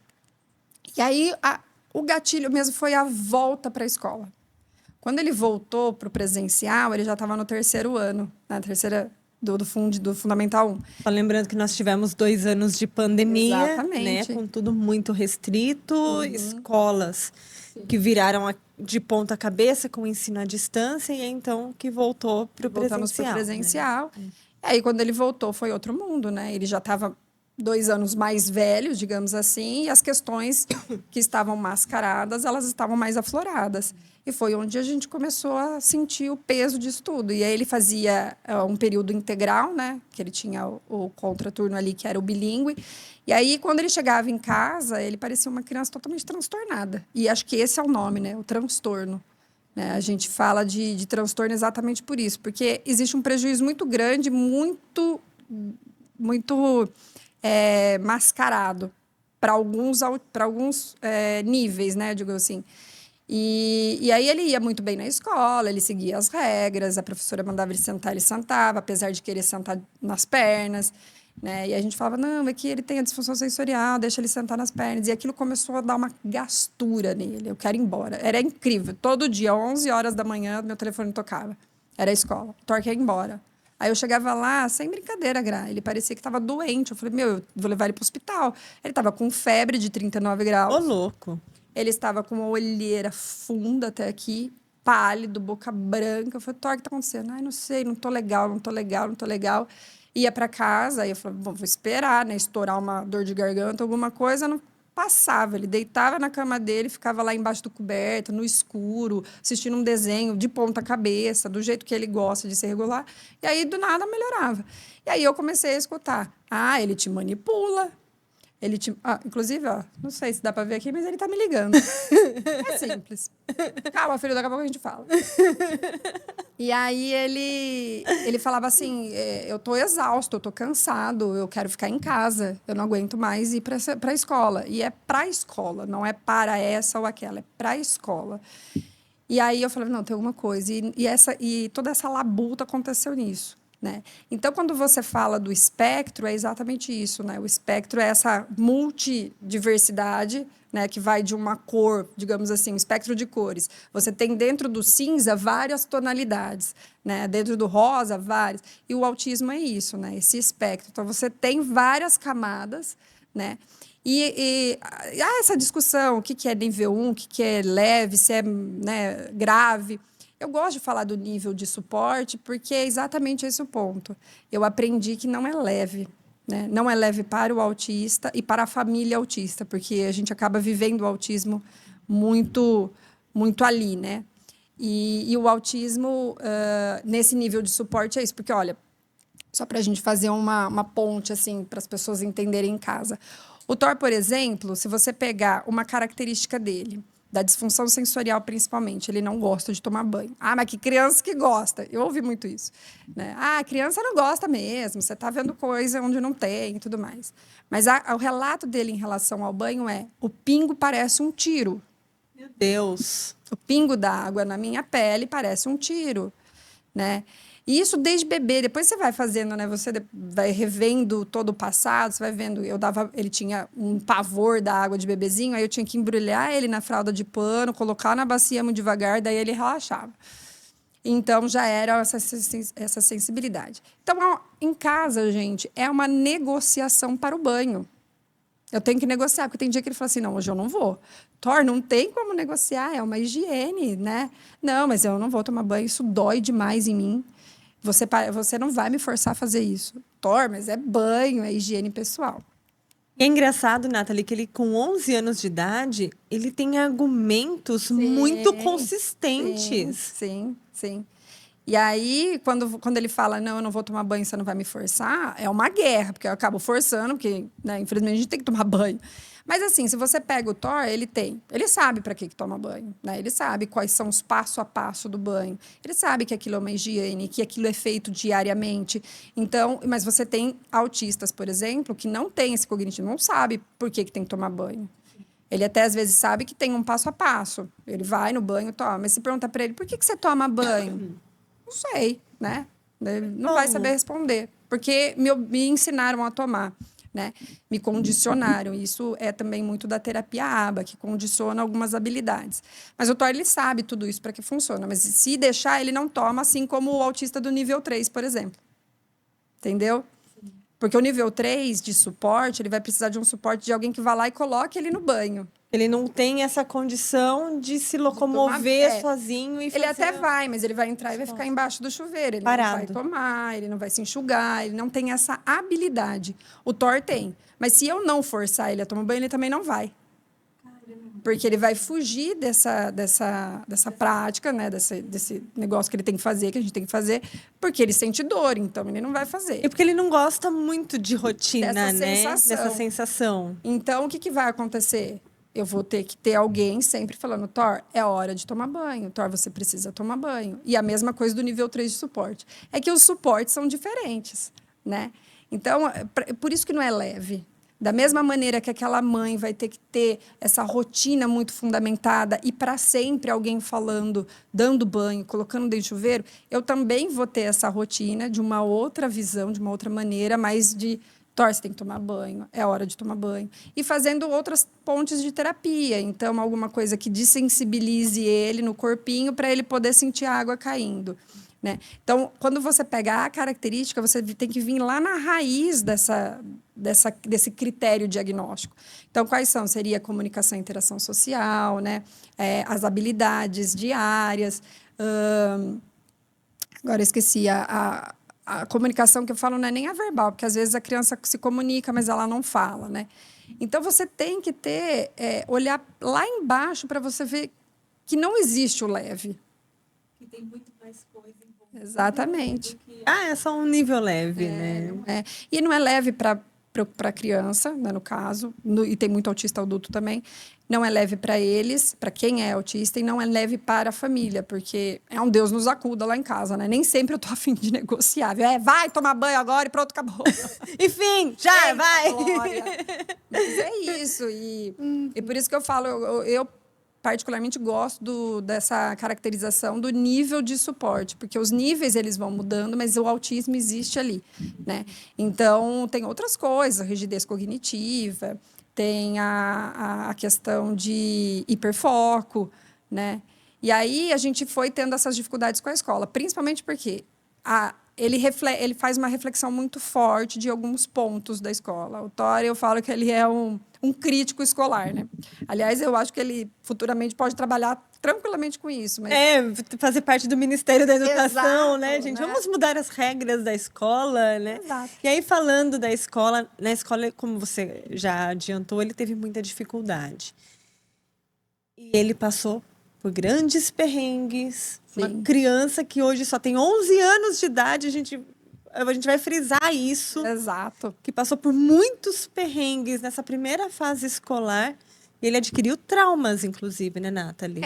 E aí o gatilho mesmo foi a volta para a escola. Quando ele voltou para o presencial, ele já estava no 3º ano, na terceira do Fundamental 1. Só lembrando que nós tivemos 2 anos de pandemia, exatamente, né, com tudo muito restrito, escolas que viraram de ponta cabeça com o ensino à distância e então que voltou para o presencial. Voltamos para o presencial. Né? E aí, quando ele voltou, foi outro mundo, né? Ele já estava 2 anos mais velho, digamos assim, e as questões que estavam mascaradas, elas estavam mais afloradas. E foi onde a gente começou a sentir o peso disso tudo. E aí ele fazia um período integral, né? Que ele tinha o contraturno ali, que era o bilíngue. E aí, quando ele chegava em casa, ele parecia uma criança totalmente transtornada. E acho que esse é o nome, né? O transtorno. Né? A gente fala de transtorno exatamente por isso. Porque existe um prejuízo muito grande, muito mascarado para alguns níveis, né? Digo assim. E aí ele ia muito bem na escola, ele seguia as regras, a professora mandava ele sentar, ele sentava, apesar de querer sentar nas pernas, né? E a gente falava, não, é que ele tem a disfunção sensorial, deixa ele sentar nas pernas. E aquilo começou a dar uma gastura nele, eu quero ir embora. Era incrível, todo dia, 11 horas da manhã, meu telefone tocava. Era a escola, Thor quer ir embora. Aí eu chegava lá, sem brincadeira, Gra, ele parecia que estava doente. Eu falei, eu vou levar ele para o hospital. Ele estava com febre de 39 graus. Ô, louco! Ele estava com uma olheira funda até aqui, pálido, boca branca. Eu falei, Thor, o que está acontecendo? Não sei, não tô legal. Ia para casa, aí eu falei, vou esperar, né? Estourar uma dor de garganta, alguma coisa. Não passava. Ele deitava na cama dele, ficava lá embaixo do coberto, no escuro, assistindo um desenho de ponta cabeça, do jeito que ele gosta de ser regular. E aí, do nada, melhorava. E aí eu comecei a escutar. Ele te manipula. Inclusive, não sei se dá para ver aqui, mas ele tá me ligando. É simples. Calma, filho, daqui a pouco a gente fala. E aí ele falava assim, eu tô exausto, eu tô cansado, eu quero ficar em casa, eu não aguento mais ir para a escola. E é para a escola, não é para essa ou aquela, é para a escola. E aí eu falei, não, tem alguma coisa. E toda essa labuta aconteceu nisso. né? Então, quando você fala do espectro, é exatamente isso, né? O espectro é essa multidiversidade, né, que vai de uma cor, digamos assim, um espectro de cores. Você tem dentro do cinza várias tonalidades, né? Dentro do rosa, várias. E o autismo é isso, né? Esse espectro. Então, você tem várias camadas, né? E há essa discussão, o que é nível 1, o que é leve, se é, né, grave. Eu gosto de falar do nível de suporte porque é exatamente esse o ponto. Eu aprendi que não é leve, né? Não é leve para o autista e para a família autista, porque a gente acaba vivendo o autismo muito, muito ali, né? E o autismo, nesse nível de suporte, é isso. Porque, olha, só para a gente fazer uma ponte, assim, para as pessoas entenderem em casa. O Thor, por exemplo, se você pegar uma característica dele, da disfunção sensorial principalmente, ele não gosta de tomar banho. Ah, mas que criança que gosta. Eu ouvi muito isso, né? Ah, a criança não gosta mesmo, você está vendo coisa onde não tem e tudo mais. Mas o relato dele em relação ao banho é: o pingo parece um tiro. Meu Deus! O pingo da água na minha pele parece um tiro, né? E isso desde bebê. Depois você vai fazendo, né? Você vai revendo todo o passado, você vai vendo. Ele tinha um pavor da água de bebezinho, aí eu tinha que embrulhar ele na fralda de pano, colocar na bacia muito devagar, daí ele relaxava. Então já era essa sensibilidade. Então, em casa, gente, é uma negociação para o banho. Eu tenho que negociar, porque tem dia que ele fala assim: não, hoje eu não vou. Thor, não tem como negociar, é uma higiene, né? Não, mas eu não vou tomar banho, isso dói demais em mim. Você não vai me forçar a fazer isso. Thor, mas é banho, é higiene pessoal. E é engraçado, Nathalie, que ele, com 11 anos de idade, ele tem argumentos muito consistentes. Sim. E aí, quando ele fala: não, eu não vou tomar banho, você não vai me forçar, é uma guerra, porque eu acabo forçando, porque, né, infelizmente, a gente tem que tomar banho. Mas, assim, se você pega o Thor, ele sabe para que toma banho, né? Ele sabe quais são os passo a passo do banho. Ele sabe que aquilo é uma higiene, que aquilo é feito diariamente. Então, mas você tem autistas, por exemplo, que não tem esse cognitivo, não sabe por que tem que tomar banho. Ele até, às vezes, sabe que tem um passo a passo. Ele vai no banho, toma. Mas se pergunta para ele: por que você toma banho? Não sei, né? Ele não vai saber responder. Porque me ensinaram a tomar, né? Me condicionaram. Isso é também muito da terapia ABA, que condiciona algumas habilidades. Mas o Thor, ele sabe tudo isso para que funciona. Mas se deixar, ele não toma, assim como o autista do nível 3, por exemplo. Entendeu? Porque o nível 3 de suporte, ele vai precisar de um suporte de alguém que vá lá e coloque ele no banho. Ele não tem essa condição de se locomover sozinho e fazer... Ele até vai, mas ele vai entrar e vai ficar embaixo do chuveiro. Ele Parado. não vai tomar, ele não vai se enxugar, ele não tem essa habilidade. O Thor tem. Mas se eu não forçar ele a tomar banho, ele também não vai. Porque ele vai fugir dessa prática, né? Desse negócio que ele tem que fazer, que a gente tem que fazer, porque ele sente dor, então ele não vai fazer. E porque ele não gosta muito de rotina, Dessa Dessa sensação. Então, o que vai acontecer? Eu vou ter que ter alguém sempre falando: Thor, é hora de tomar banho. Thor, você precisa tomar banho. E a mesma coisa do nível 3 de suporte. É que os suportes são diferentes, né? Então, por isso que não é leve. Da mesma maneira que aquela mãe vai ter que ter essa rotina muito fundamentada e para sempre alguém falando, dando banho, colocando dentro do chuveiro, eu também vou ter essa rotina de uma outra visão, de uma outra maneira, mas de: Thor, você tem que tomar banho, é hora de tomar banho. E fazendo outras pontes de terapia. Então, alguma coisa que desensibilize ele no corpinho para ele poder sentir a água caindo, né? Então, quando você pega a característica, você tem que vir lá na raiz desse critério diagnóstico. Então, quais são? Seria a comunicação e interação social, né? As habilidades diárias. Agora, eu esqueci a comunicação que eu falo não é nem a verbal, porque às vezes a criança se comunica, mas ela não fala, né? Então, você tem que olhar lá embaixo para você ver que não existe o leve. Que tem muito mais coisa. Exatamente. É só um nível leve, né? E não é leve para criança, né, no caso, e tem muito autista adulto também. Não é leve para eles, para quem é autista, e não é leve para a família, porque é um Deus nos acuda lá em casa, né? Nem sempre eu tô a fim de negociar. Vai tomar banho agora e pronto, acabou. Enfim, vai! Glória. Mas é isso. E por isso que eu falo, eu particularmente gosto dessa caracterização do nível de suporte, porque os níveis eles vão mudando, mas o autismo existe ali, né? Então, tem outras coisas, rigidez cognitiva, tem a questão de hiperfoco, né? E aí a gente foi tendo essas dificuldades com a escola, principalmente porque ele faz uma reflexão muito forte de alguns pontos da escola. O Thor, eu falo que ele é um crítico escolar, né? Aliás, eu acho que ele futuramente pode trabalhar tranquilamente com isso. Mas... fazer parte do Ministério da Educação, Exato, né, gente? né? Vamos mudar as regras da escola, né? Exato. E aí, falando da escola, na escola, como você já adiantou, ele teve muita dificuldade. E ele passou por grandes perrengues. Sim. Uma criança que hoje só tem 11 anos de idade, a gente vai frisar isso. Exato. Que passou por muitos perrengues nessa primeira fase escolar. E ele adquiriu traumas, inclusive, né, Nathalie?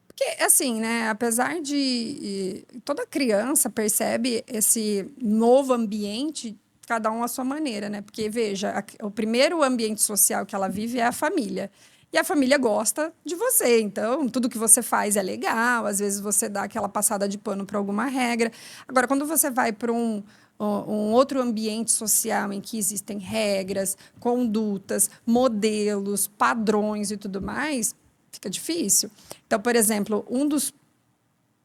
Porque, assim, né, apesar de... Toda criança percebe esse novo ambiente, cada um à sua maneira, né? Porque, veja, o primeiro ambiente social que ela vive é a família. E a família gosta de você, então tudo que você faz é legal, às vezes você dá aquela passada de pano para alguma regra. Agora, quando você vai para um outro ambiente social em que existem regras, condutas, modelos, padrões e tudo mais, fica difícil. Então, por exemplo, um dos,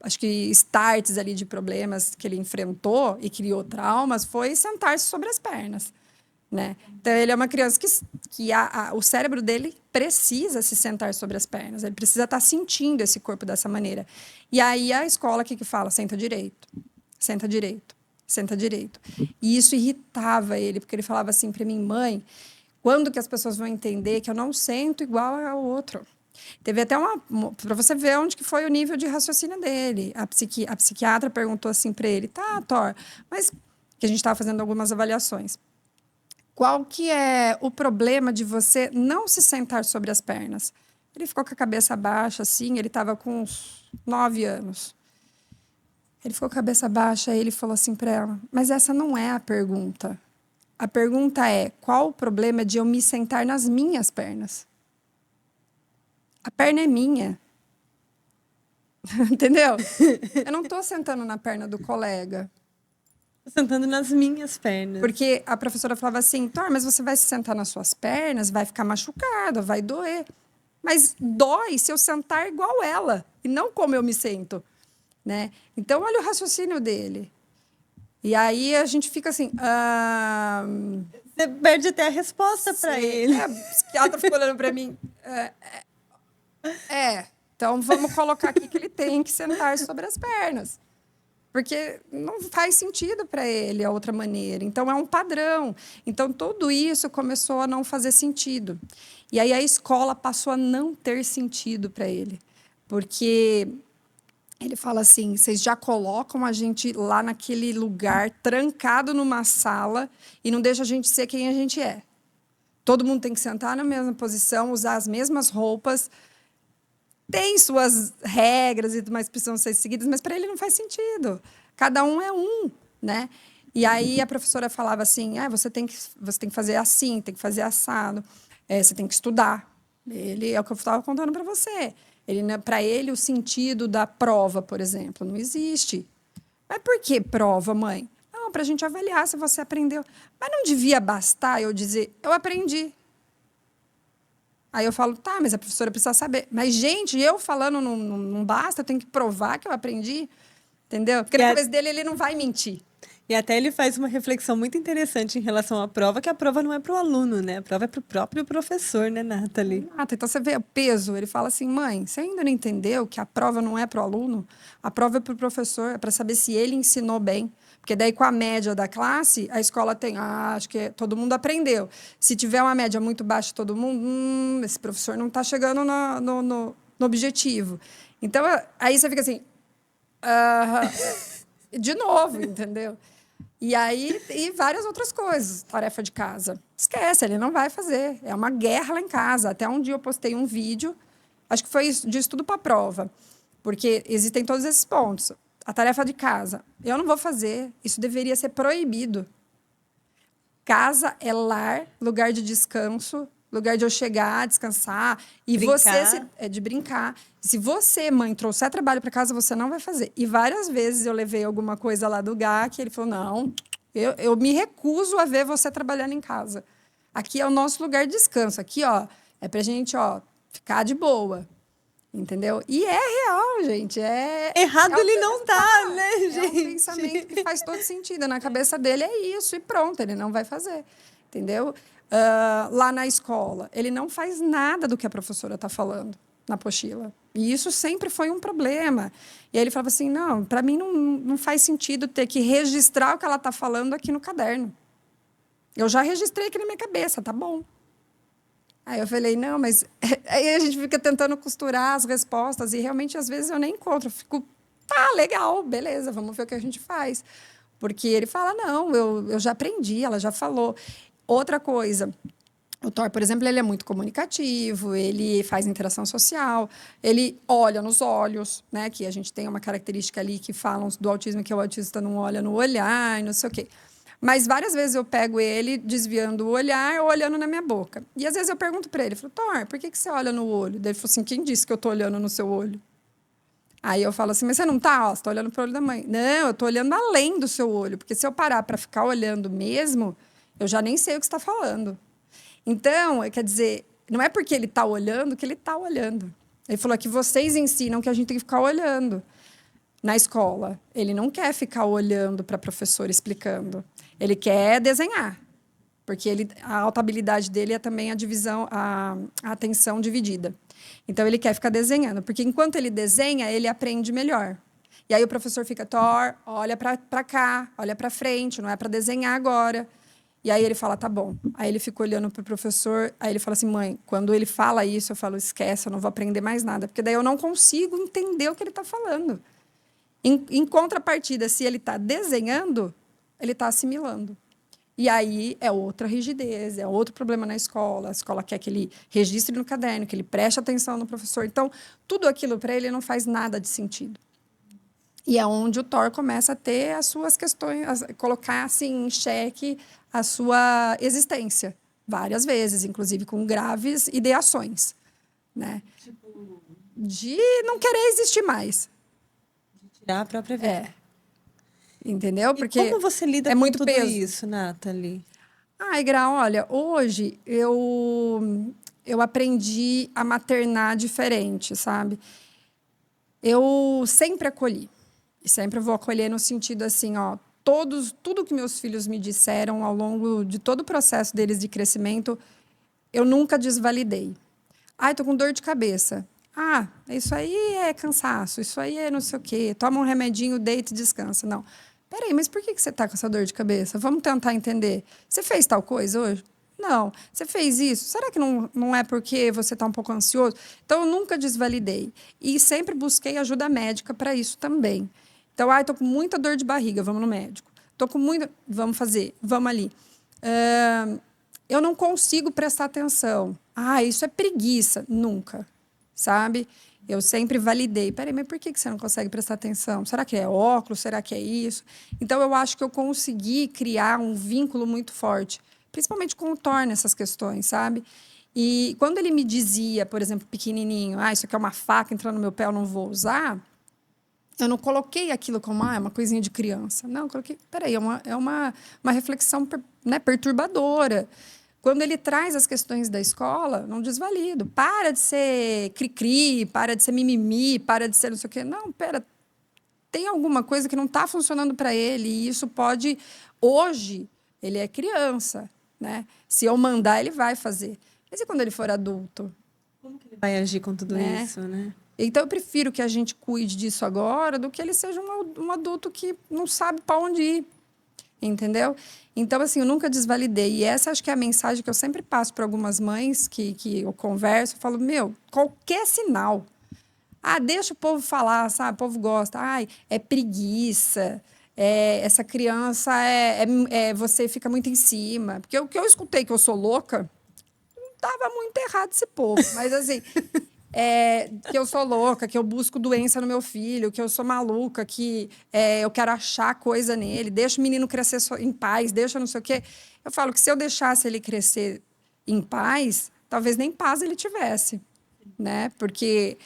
acho que, starts ali de problemas que ele enfrentou e criou traumas foi sentar-se sobre as pernas. Né? Então, ele é uma criança que o cérebro dele precisa se sentar sobre as pernas, ele precisa estar sentindo esse corpo dessa maneira. E aí a escola, o que fala? Senta direito, senta direito, senta direito. E isso irritava ele, porque ele falava assim para mim, mãe, quando que as pessoas vão entender que eu não sento igual ao outro? Teve até para você ver onde que foi o nível de raciocínio dele. A psiquiatra perguntou assim para ele, tá, Thor, mas que a gente estava fazendo algumas avaliações. Qual que é o problema de você não se sentar sobre as pernas? Ele ficou com a cabeça baixa, assim, ele estava com uns 9 anos. Ele ficou com a cabeça baixa e ele falou assim para ela, mas essa não é a pergunta. A pergunta é, qual o problema de eu me sentar nas minhas pernas? A perna é minha. Entendeu? Eu não estou sentando na perna do colega. Sentando nas minhas pernas. Porque a professora falava assim, Thor, mas você vai se sentar nas suas pernas, vai ficar machucada, vai doer. Mas dói se eu sentar igual ela, e não como eu me sento. Né? Então, olha o raciocínio dele. E aí a gente fica assim... Você perde até a resposta para ele. O psiquiatra ficou olhando para mim. Então vamos colocar aqui que ele tem que sentar sobre as pernas. Porque não faz sentido para ele a outra maneira. Então, é um padrão. Então, tudo isso começou a não fazer sentido. E aí, a escola passou a não ter sentido para ele. Porque ele fala assim, vocês já colocam a gente lá naquele lugar, trancado numa sala, e não deixam a gente ser quem a gente é. Todo mundo tem que sentar na mesma posição, usar as mesmas roupas... Tem suas regras e tudo mais que precisam ser seguidas, mas para ele não faz sentido. Cada um é um, né? E aí a professora falava assim, você tem que fazer assim, tem que fazer assado, você tem que estudar. Ele é o que eu estava contando para você. Para ele, o sentido da prova, por exemplo, não existe. Mas por que prova, mãe? Não, para a gente avaliar se você aprendeu. Mas não devia bastar eu dizer, eu aprendi. Aí eu falo, tá, mas a professora precisa saber. Mas, gente, eu falando não basta, eu tenho que provar que eu aprendi. Entendeu? Porque na cabeça dele, ele não vai mentir. E até ele faz uma reflexão muito interessante em relação à prova, que a prova não é para o aluno, né? A prova é para o próprio professor, né, Nathalie? Então você vê o peso. Ele fala assim, mãe, você ainda não entendeu que a prova não é para o aluno? A prova é para o professor, é para saber se ele ensinou bem. Porque daí, com a média da classe, a escola tem... acho que todo mundo aprendeu. Se tiver uma média muito baixa de todo mundo, esse professor não está chegando no objetivo. Então, aí você fica assim... de novo, entendeu? E aí, e várias outras coisas. Tarefa de casa. Esquece, ele não vai fazer. É uma guerra lá em casa. Até um dia eu postei um vídeo, acho que foi de estudo para prova. Porque existem todos esses pontos. A tarefa de casa, eu não vou fazer. Isso deveria ser proibido. Casa é lar, lugar de descanso, lugar de eu chegar, descansar. E Brincar. de brincar. Se você, mãe, trouxer trabalho para casa, você não vai fazer. E várias vezes eu levei alguma coisa lá do Gá, que ele falou, não, eu me recuso a ver você trabalhando em casa. Aqui é o nosso lugar de descanso. Aqui, ó, é pra gente, ó, ficar de boa. Entendeu? E é real, gente. Errado ele não tá, né, É um gente? pensamento que faz todo sentido. Na cabeça dele é isso e pronto, ele não vai fazer. Entendeu? Lá na escola, ele não faz nada do que a professora está falando na apostila. E isso sempre foi um problema. E aí ele falava assim, não, para mim não faz sentido ter que registrar o que ela está falando aqui no caderno. Eu já registrei aqui na minha cabeça, tá bom. Aí eu falei, não, mas... Aí a gente fica tentando costurar as respostas e realmente, às vezes, eu nem encontro. Eu fico, tá, legal, beleza, vamos ver o que a gente faz. Porque ele fala, não, eu já aprendi, ela já falou. Outra coisa, o Thor, por exemplo, ele é muito comunicativo, ele faz interação social, ele olha nos olhos, né? Que a gente tem uma característica ali que falam do autismo, que o autista não olha no olhar e não sei o quê. Mas várias vezes eu pego ele desviando o olhar ou olhando na minha boca. E às vezes eu pergunto para ele, falo, Thor, por que você olha no olho? Daí ele falou assim, quem disse que eu tô olhando no seu olho? Aí eu falo assim, mas você não tá? Ó, você tá olhando pro olho da mãe. Não, eu tô olhando além do seu olho. Porque se eu parar para ficar olhando mesmo, eu já nem sei o que você está falando. Então, quer dizer, não é porque ele está olhando que ele está olhando. Ele falou que vocês ensinam que a gente tem que ficar olhando. Na escola, ele não quer ficar olhando para a professora explicando. Ele quer desenhar, porque a alta habilidade dele é também a divisão, a atenção dividida. Então, ele quer ficar desenhando, porque enquanto ele desenha, ele aprende melhor. E aí o professor fica, Thor, olha para cá, olha para frente, não é para desenhar agora. E aí ele fala, tá bom. Aí ele fica olhando para o professor, aí ele fala assim, mãe, quando ele fala isso, eu falo, esquece, eu não vou aprender mais nada, porque daí eu não consigo entender o que ele está falando. Em contrapartida, se ele está desenhando, ele está assimilando. E aí é outra rigidez, é outro problema na escola. A escola quer que ele registre no caderno, que ele preste atenção no professor. Então, tudo aquilo para ele não faz nada de sentido. E é onde o Thor começa a ter as suas questões, colocar assim, em xeque a sua existência. Várias vezes, inclusive com graves ideações. Né? Tipo... De não querer existir mais. Tirar a própria vida. É. Entendeu? Porque e como você lida com tudo isso, Nathalie? Ai, Gra, olha, hoje eu aprendi a maternar diferente, sabe? Eu sempre acolhi. E sempre vou acolher no sentido assim, ó, tudo que meus filhos me disseram ao longo de todo o processo deles de crescimento, eu nunca desvalidei. Ai, tô com dor de cabeça. Ah, isso aí é cansaço, isso aí é não sei o quê. Toma um remedinho, deita e descansa. Não. Peraí, mas por que você tá com essa dor de cabeça? Vamos tentar entender. Você fez tal coisa hoje? Não. Você fez isso? Será que não é porque você está um pouco ansioso? Então, eu nunca desvalidei. E sempre busquei ajuda médica para isso também. Então, tô com muita dor de barriga, vamos no médico. Tô com muita... Vamos fazer, vamos ali. Eu não consigo prestar atenção. Isso é preguiça. Nunca, sabe? Eu sempre validei. Peraí, mas por que você não consegue prestar atenção? Será que é óculos? Será que é isso? Então, eu acho que eu consegui criar um vínculo muito forte, principalmente com o Thor nessas questões, sabe? E quando ele me dizia, por exemplo, pequenininho, isso aqui é uma faca entrando no meu pé, eu não vou usar, eu não coloquei aquilo como é uma coisinha de criança. Não, eu coloquei, peraí, é uma reflexão, né, perturbadora. Quando ele traz as questões da escola, não desvalido. Para de ser cri-cri, para de ser mimimi, para de ser não sei o quê. Não, pera, tem alguma coisa que não está funcionando para ele e isso pode... Hoje, ele é criança, né? Se eu mandar, ele vai fazer. Mas e quando ele for adulto? Como que ele vai agir com tudo isso, né? Então, eu prefiro que a gente cuide disso agora do que ele seja um adulto que não sabe para onde ir. Entendeu? Então, assim, eu nunca desvalidei. E essa acho que é a mensagem que eu sempre passo para algumas mães que eu converso. Eu falo, qualquer sinal. Deixa o povo falar, sabe? O povo gosta. É preguiça. Essa criança você fica muito em cima. Porque o que eu escutei que eu sou louca, não estava muito errado esse povo. Mas, assim... que eu sou louca, que eu busco doença no meu filho, que eu sou maluca, que eu quero achar coisa nele, deixa o menino crescer em paz, deixa não sei o quê. Eu falo que se eu deixasse ele crescer em paz, talvez nem paz ele tivesse, né? Porque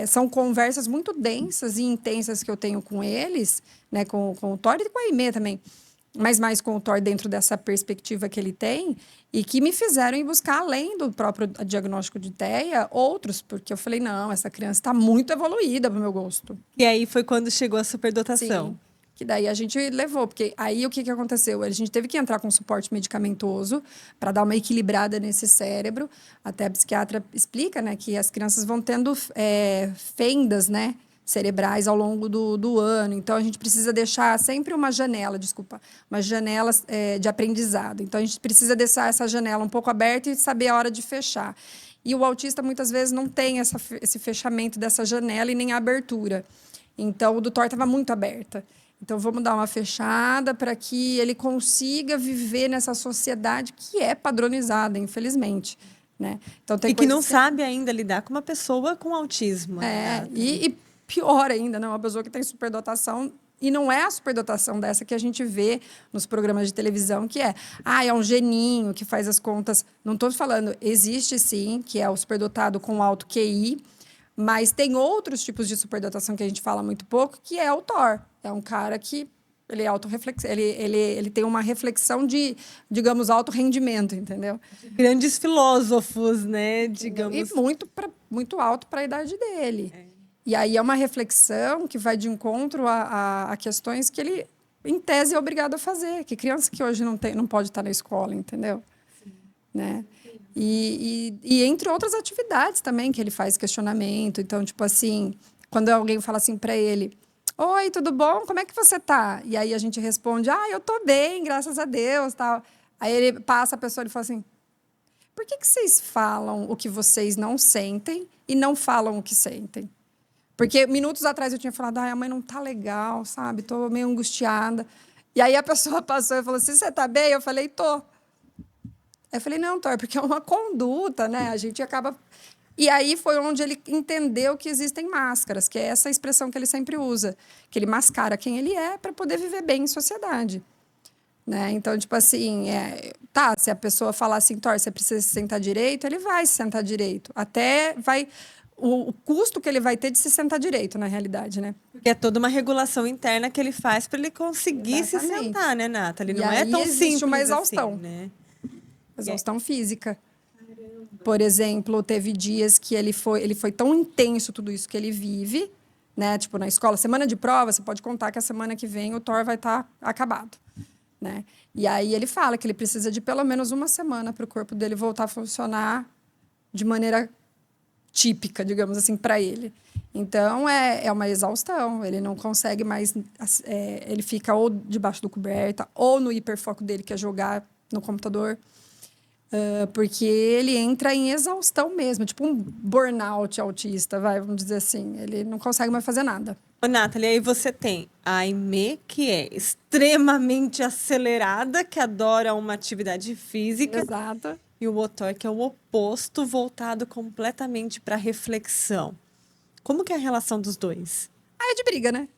são conversas muito densas e intensas que eu tenho com eles, né? Com o Thor e com a Aimee também, mas mais com o Thor dentro dessa perspectiva que ele tem e que me fizeram ir buscar, além do próprio diagnóstico de TEA, outros, porque eu falei, não, essa criança está muito evoluída para o meu gosto. E aí foi quando chegou a superdotação. Sim. Que daí a gente levou, porque aí o que aconteceu? A gente teve que entrar com suporte medicamentoso para dar uma equilibrada nesse cérebro. Até a psiquiatra explica, né, que as crianças vão tendo fendas, né, cerebrais ao longo do ano. Então, a gente precisa deixar sempre uma janela de aprendizado. Então, a gente precisa deixar essa janela um pouco aberta e saber a hora de fechar. E o autista, muitas vezes, não tem esse fechamento dessa janela e nem a abertura. Então, o do Thor estava muito aberta. Então, vamos dar uma fechada para que ele consiga viver nessa sociedade que é padronizada, infelizmente. Né? Então, tem e que não sabe ainda lidar com uma pessoa com autismo. E pior ainda, né? Uma pessoa que tem superdotação, e não é a superdotação dessa que a gente vê nos programas de televisão, que é um geninho que faz as contas. Não estou falando, existe sim, que é o superdotado com alto QI, mas tem outros tipos de superdotação que a gente fala muito pouco, que é o Thor. É um cara que ele é autorreflexão, ele tem uma reflexão de, digamos, alto rendimento, entendeu? Grandes filósofos, né? Digamos. E muito alto para a idade dele. E aí é uma reflexão que vai de encontro a questões que ele, em tese, é obrigado a fazer. Que criança que hoje não pode estar na escola, entendeu? Sim. Né? E entre outras atividades também, que ele faz questionamento. Então, tipo assim, quando alguém fala assim para ele, oi, tudo bom? Como é que você tá? E aí a gente responde, eu tô bem, graças a Deus, tal. Aí ele passa a pessoa e fala assim, por que vocês falam o que vocês não sentem e não falam o que sentem? Porque minutos atrás eu tinha falado, a mãe não tá legal, sabe? Tô meio angustiada. E aí a pessoa passou e falou assim, você tá bem? Eu falei, tô. Eu falei, não, Thor, porque é uma conduta, né? A gente acaba... E aí foi onde ele entendeu que existem máscaras, que é essa expressão que ele sempre usa, que ele mascara quem ele é para poder viver bem em sociedade. Né? Então, tipo assim, se a pessoa falar assim, Thor, você precisa se sentar direito, ele vai se sentar direito. Até vai... O custo que ele vai ter de se sentar direito, na realidade, né? Porque é toda uma regulação interna que ele faz para ele conseguir se sentar, né, Nathalie? Não é tão simples uma exaustão, assim, né? Exaustão física. Por exemplo, teve dias que ele foi tão intenso tudo isso que ele vive, né? Tipo, na escola, semana de prova, você pode contar que a semana que vem o Thor vai estar acabado, né? E aí ele fala que ele precisa de pelo menos uma semana para o corpo dele voltar a funcionar de maneira típica, digamos assim, para ele. Então, é uma exaustão. Ele não consegue mais... ele fica ou debaixo do coberta, ou no hiperfoco dele, que é jogar no computador, porque ele entra em exaustão mesmo, tipo um burnout autista, vamos dizer assim. Ele não consegue mais fazer nada. Ô, Nathalie, aí você tem a Aimee, que é extremamente acelerada, que adora uma atividade física. Exato. E o Thor, que é o oposto, voltado completamente para reflexão. Como que é a relação dos dois? É de briga, né?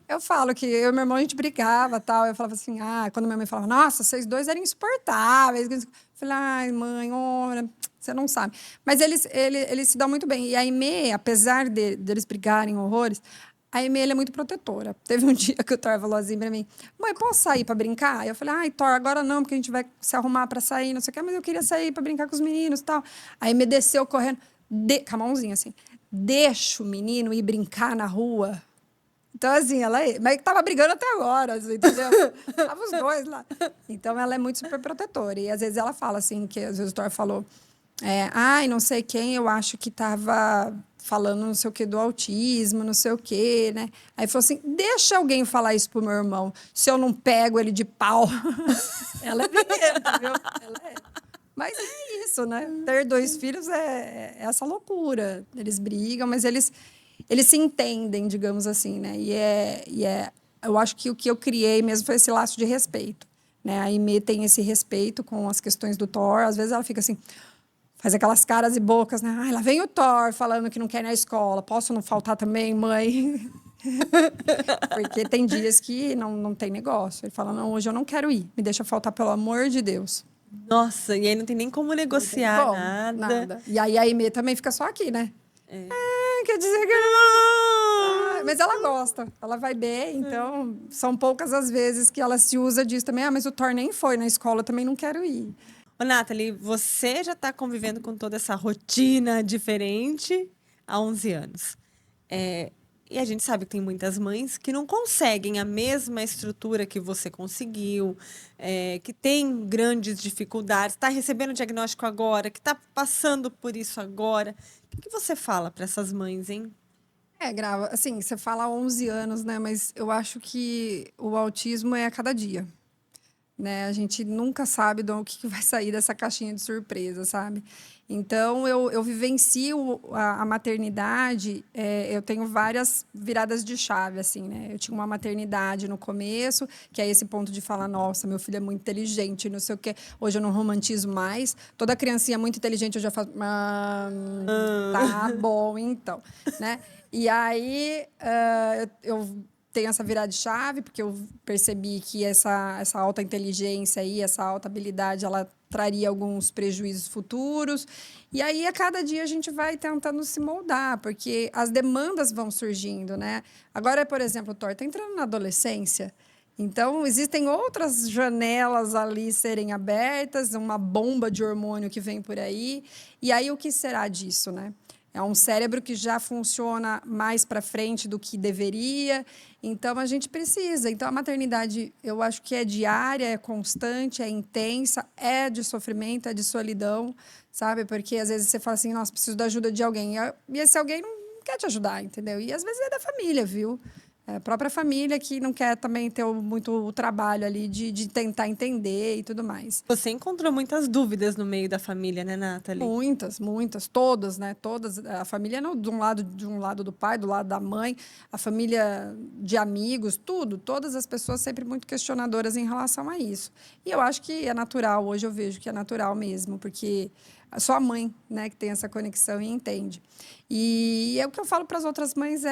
Eu falo que eu e meu irmão, a gente brigava, tal. Eu falava assim, quando minha mãe falava, nossa, vocês dois eram insuportáveis. Eu falei, ai, mãe, olha, você não sabe. Mas eles se dão muito bem. E a Aimee, apesar deles brigarem horrores, a Aimee é muito protetora. Teve um dia que o Thor falou assim pra mim, mãe, posso sair pra brincar? Eu falei, Thor, agora não, porque a gente vai se arrumar pra sair, não sei o que, mas eu queria sair pra brincar com os meninos e tal. A Aimee desceu correndo, com a mãozinha assim, deixa o menino ir brincar na rua. Então, assim, mas tava brigando até agora, assim, entendeu? Tava os dois lá. Então, ela é muito super protetora. E, às vezes, ela fala, assim, que às vezes o Thor falou, não sei quem, eu acho que tava falando não sei o que do autismo, não sei o que, né? Aí falou assim, deixa alguém falar isso pro meu irmão, se eu não pego ele de pau. Ela é briguenta, viu? Ela é. Mas é isso, né? Ter 2 filhos é essa loucura. Eles brigam, mas eles se entendem, digamos assim, né? Eu acho que o que eu criei mesmo foi esse laço de respeito, né? A Aimee tem esse respeito com as questões do Thor. Às vezes ela fica assim, faz aquelas caras e bocas, né? Lá vem o Thor falando que não quer ir na escola. Posso não faltar também, mãe? Porque tem dias que não tem negócio. Ele fala, não, hoje eu não quero ir. Me deixa faltar, pelo amor de Deus. Nossa, e aí não tem nem como negociar Bom, nada. E aí a Aimee também fica só aqui, né? Quer dizer que... mas ela gosta, ela vai bem, então são poucas as vezes que ela se usa disso também. Mas o Thor nem foi na escola, eu também não quero ir. Ô, Nathalie, você já está convivendo com toda essa rotina diferente há 11 anos. E a gente sabe que tem muitas mães que não conseguem a mesma estrutura que você conseguiu, que tem grandes dificuldades, está recebendo o diagnóstico agora, que está passando por isso agora. O que você fala para essas mães, hein? Grava, assim, você fala 11 anos, né? Mas eu acho que o autismo é a cada dia. Né? A gente nunca sabe o que vai sair dessa caixinha de surpresa, sabe? Então, eu vivencio a maternidade, eu tenho várias viradas de chave, assim, né? Eu tinha uma maternidade no começo, que é esse ponto de falar, nossa, meu filho é muito inteligente, não sei o quê. Hoje eu não romantizo mais. Toda criancinha muito inteligente, eu já faço... tá bom, então, né? E aí, eu tenho essa virada de chave, porque eu percebi que essa alta inteligência e essa alta habilidade, ela traria alguns prejuízos futuros. E aí, a cada dia, a gente vai tentando se moldar, porque as demandas vão surgindo, né? Agora, por exemplo, o Thor está entrando na adolescência, então, existem outras janelas ali serem abertas, uma bomba de hormônio que vem por aí. E aí, o que será disso, né? É um cérebro que já funciona mais para frente do que deveria. Então, a gente precisa. Então, a maternidade, eu acho que é diária, é constante, é intensa, é de sofrimento, é de solidão, sabe? Porque, às vezes, você fala assim, nossa, preciso da ajuda de alguém. E esse alguém não quer te ajudar, entendeu? E, às vezes, é da família, viu? É a própria família que não quer também ter muito o trabalho ali de tentar entender e tudo mais. Você encontrou muitas dúvidas no meio da família, né, Nathalie? Muitas, todas, né? Todas. A família não, de um lado do pai, do lado da mãe, a família de amigos, tudo. Todas as pessoas sempre muito questionadoras em relação a isso. E eu acho que é natural, hoje eu vejo que é natural mesmo, porque só a mãe, né, que tem essa conexão e entende. E é o que eu falo para as outras mães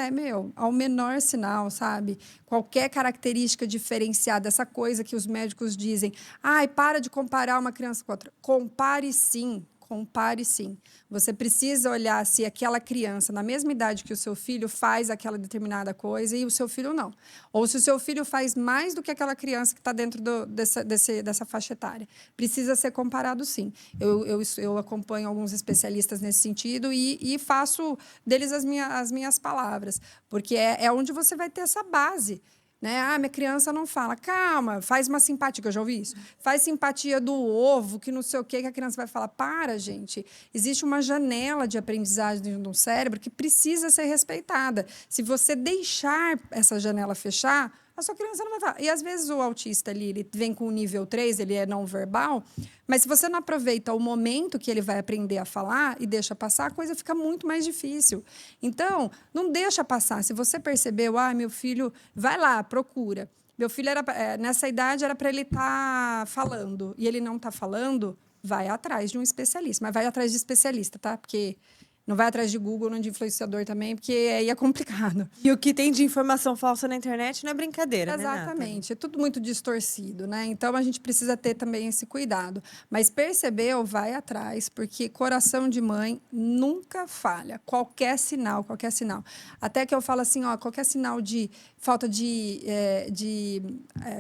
ao menor sinal, sabe? Qualquer característica diferenciada, essa coisa que os médicos dizem, ai, para de comparar uma criança com outra. Compare sim. Compare sim. Você precisa olhar se aquela criança, na mesma idade que o seu filho, faz aquela determinada coisa e o seu filho não. Ou se o seu filho faz mais do que aquela criança que está dentro dessa faixa etária. Precisa ser comparado sim. Eu acompanho alguns especialistas nesse sentido e faço deles as minhas palavras. Porque é onde você vai ter essa base. Né? Ah, minha criança não fala. Calma, faz uma simpatia, que eu já ouvi isso. Faz simpatia do ovo, que não sei o quê, que a criança vai falar. Para, gente. Existe uma janela de aprendizagem dentro do cérebro que precisa ser respeitada. Se você deixar essa janela fechar, a sua criança não vai falar. E, às vezes, o autista ali, ele vem com o nível 3, ele é não verbal, mas se você não aproveita o momento que ele vai aprender a falar e deixa passar, a coisa fica muito mais difícil. Então, não deixa passar. Se você percebeu, meu filho, vai lá, procura. Meu filho, nessa idade, era para ele estar falando, e ele não está falando, vai atrás de um especialista. Mas vai atrás de especialista, tá? Porque... não vai atrás de Google, nem de influenciador também, porque aí é complicado. E o que tem de informação falsa na internet não é brincadeira, Exatamente. É tudo muito distorcido, né? Então, a gente precisa ter também esse cuidado. Mas percebeu, vai atrás, porque coração de mãe nunca falha. Qualquer sinal, qualquer sinal. Até que eu falo assim, qualquer sinal de falta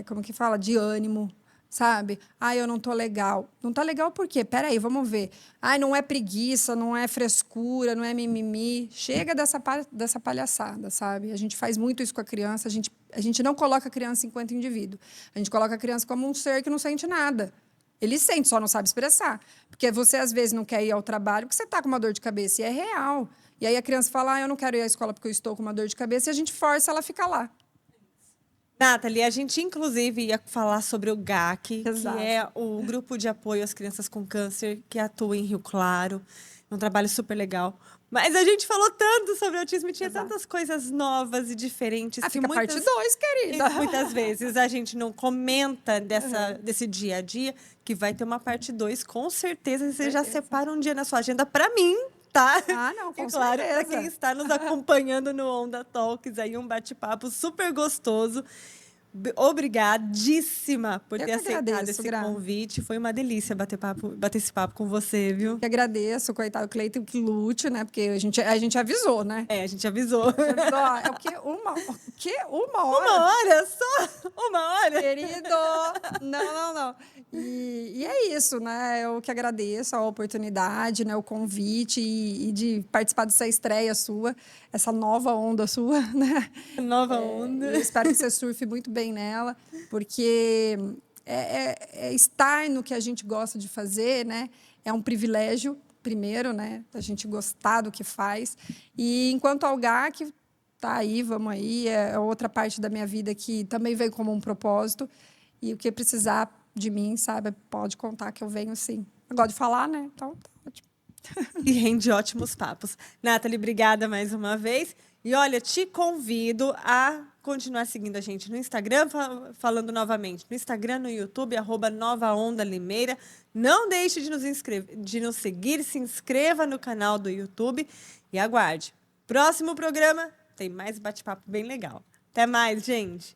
como que fala? De ânimo, sabe? Eu não tô legal. Não tá legal por quê? Peraí, vamos ver. Não é preguiça, não é frescura, não é mimimi. Chega dessa palhaçada, sabe? A gente faz muito isso com a criança. A gente não coloca a criança enquanto indivíduo. A gente coloca a criança como um ser que não sente nada. Ele sente, só não sabe expressar. Porque você, às vezes, não quer ir ao trabalho porque você tá com uma dor de cabeça. E é real. E aí a criança fala, eu não quero ir à escola porque eu estou com uma dor de cabeça. E a gente força ela a ficar lá. Nathalie, a gente inclusive ia falar sobre o GAC, Exato. que é o grupo de apoio às crianças com câncer que atua em Rio Claro. É um trabalho super legal. Mas a gente falou tanto sobre autismo e tinha Exato. tantas coisas novas e diferentes. Fica parte 2, querida. E muitas vezes a gente não comenta desse dia a dia, que vai ter uma parte 2, com certeza. Você já separa um dia na sua agenda para mim, tá? Não, com claro, certeza. para quem está nos acompanhando no Onda Talks, aí um bate-papo super gostoso. Obrigadíssima por Eu ter que aceitado agradeço, esse Gra. convite. Foi uma delícia bater esse papo com você, viu? Que agradeço, coitado, o Cleiton que lute, né? Porque a gente avisou, né? É, a gente avisou. Ó, é o quê? Uma hora? Uma hora só? Uma hora? Querido! Não. E é isso, né? Eu que agradeço a oportunidade, né? O convite e de participar dessa estreia sua, essa nova onda sua, né? Nova onda. Eu espero que você surfe muito bem nela, porque é estar no que a gente gosta de fazer, né? É um privilégio, primeiro, né? A gente gostar do que faz. E enquanto Algar, que tá aí, vamos aí, é outra parte da minha vida que também veio como um propósito. E o que precisar de mim, sabe? Pode contar que eu venho sim. Eu gosto de falar, né? Então, tá ótimo. E rende ótimos papos. Nathalie, obrigada mais uma vez. E olha, te convido a continuar seguindo a gente no Instagram, falando novamente, no Instagram, no YouTube, @NovaOndaLimeira. Não deixe de nos seguir, se inscreva no canal do YouTube e aguarde. Próximo programa tem mais bate-papo bem legal. Até mais, gente!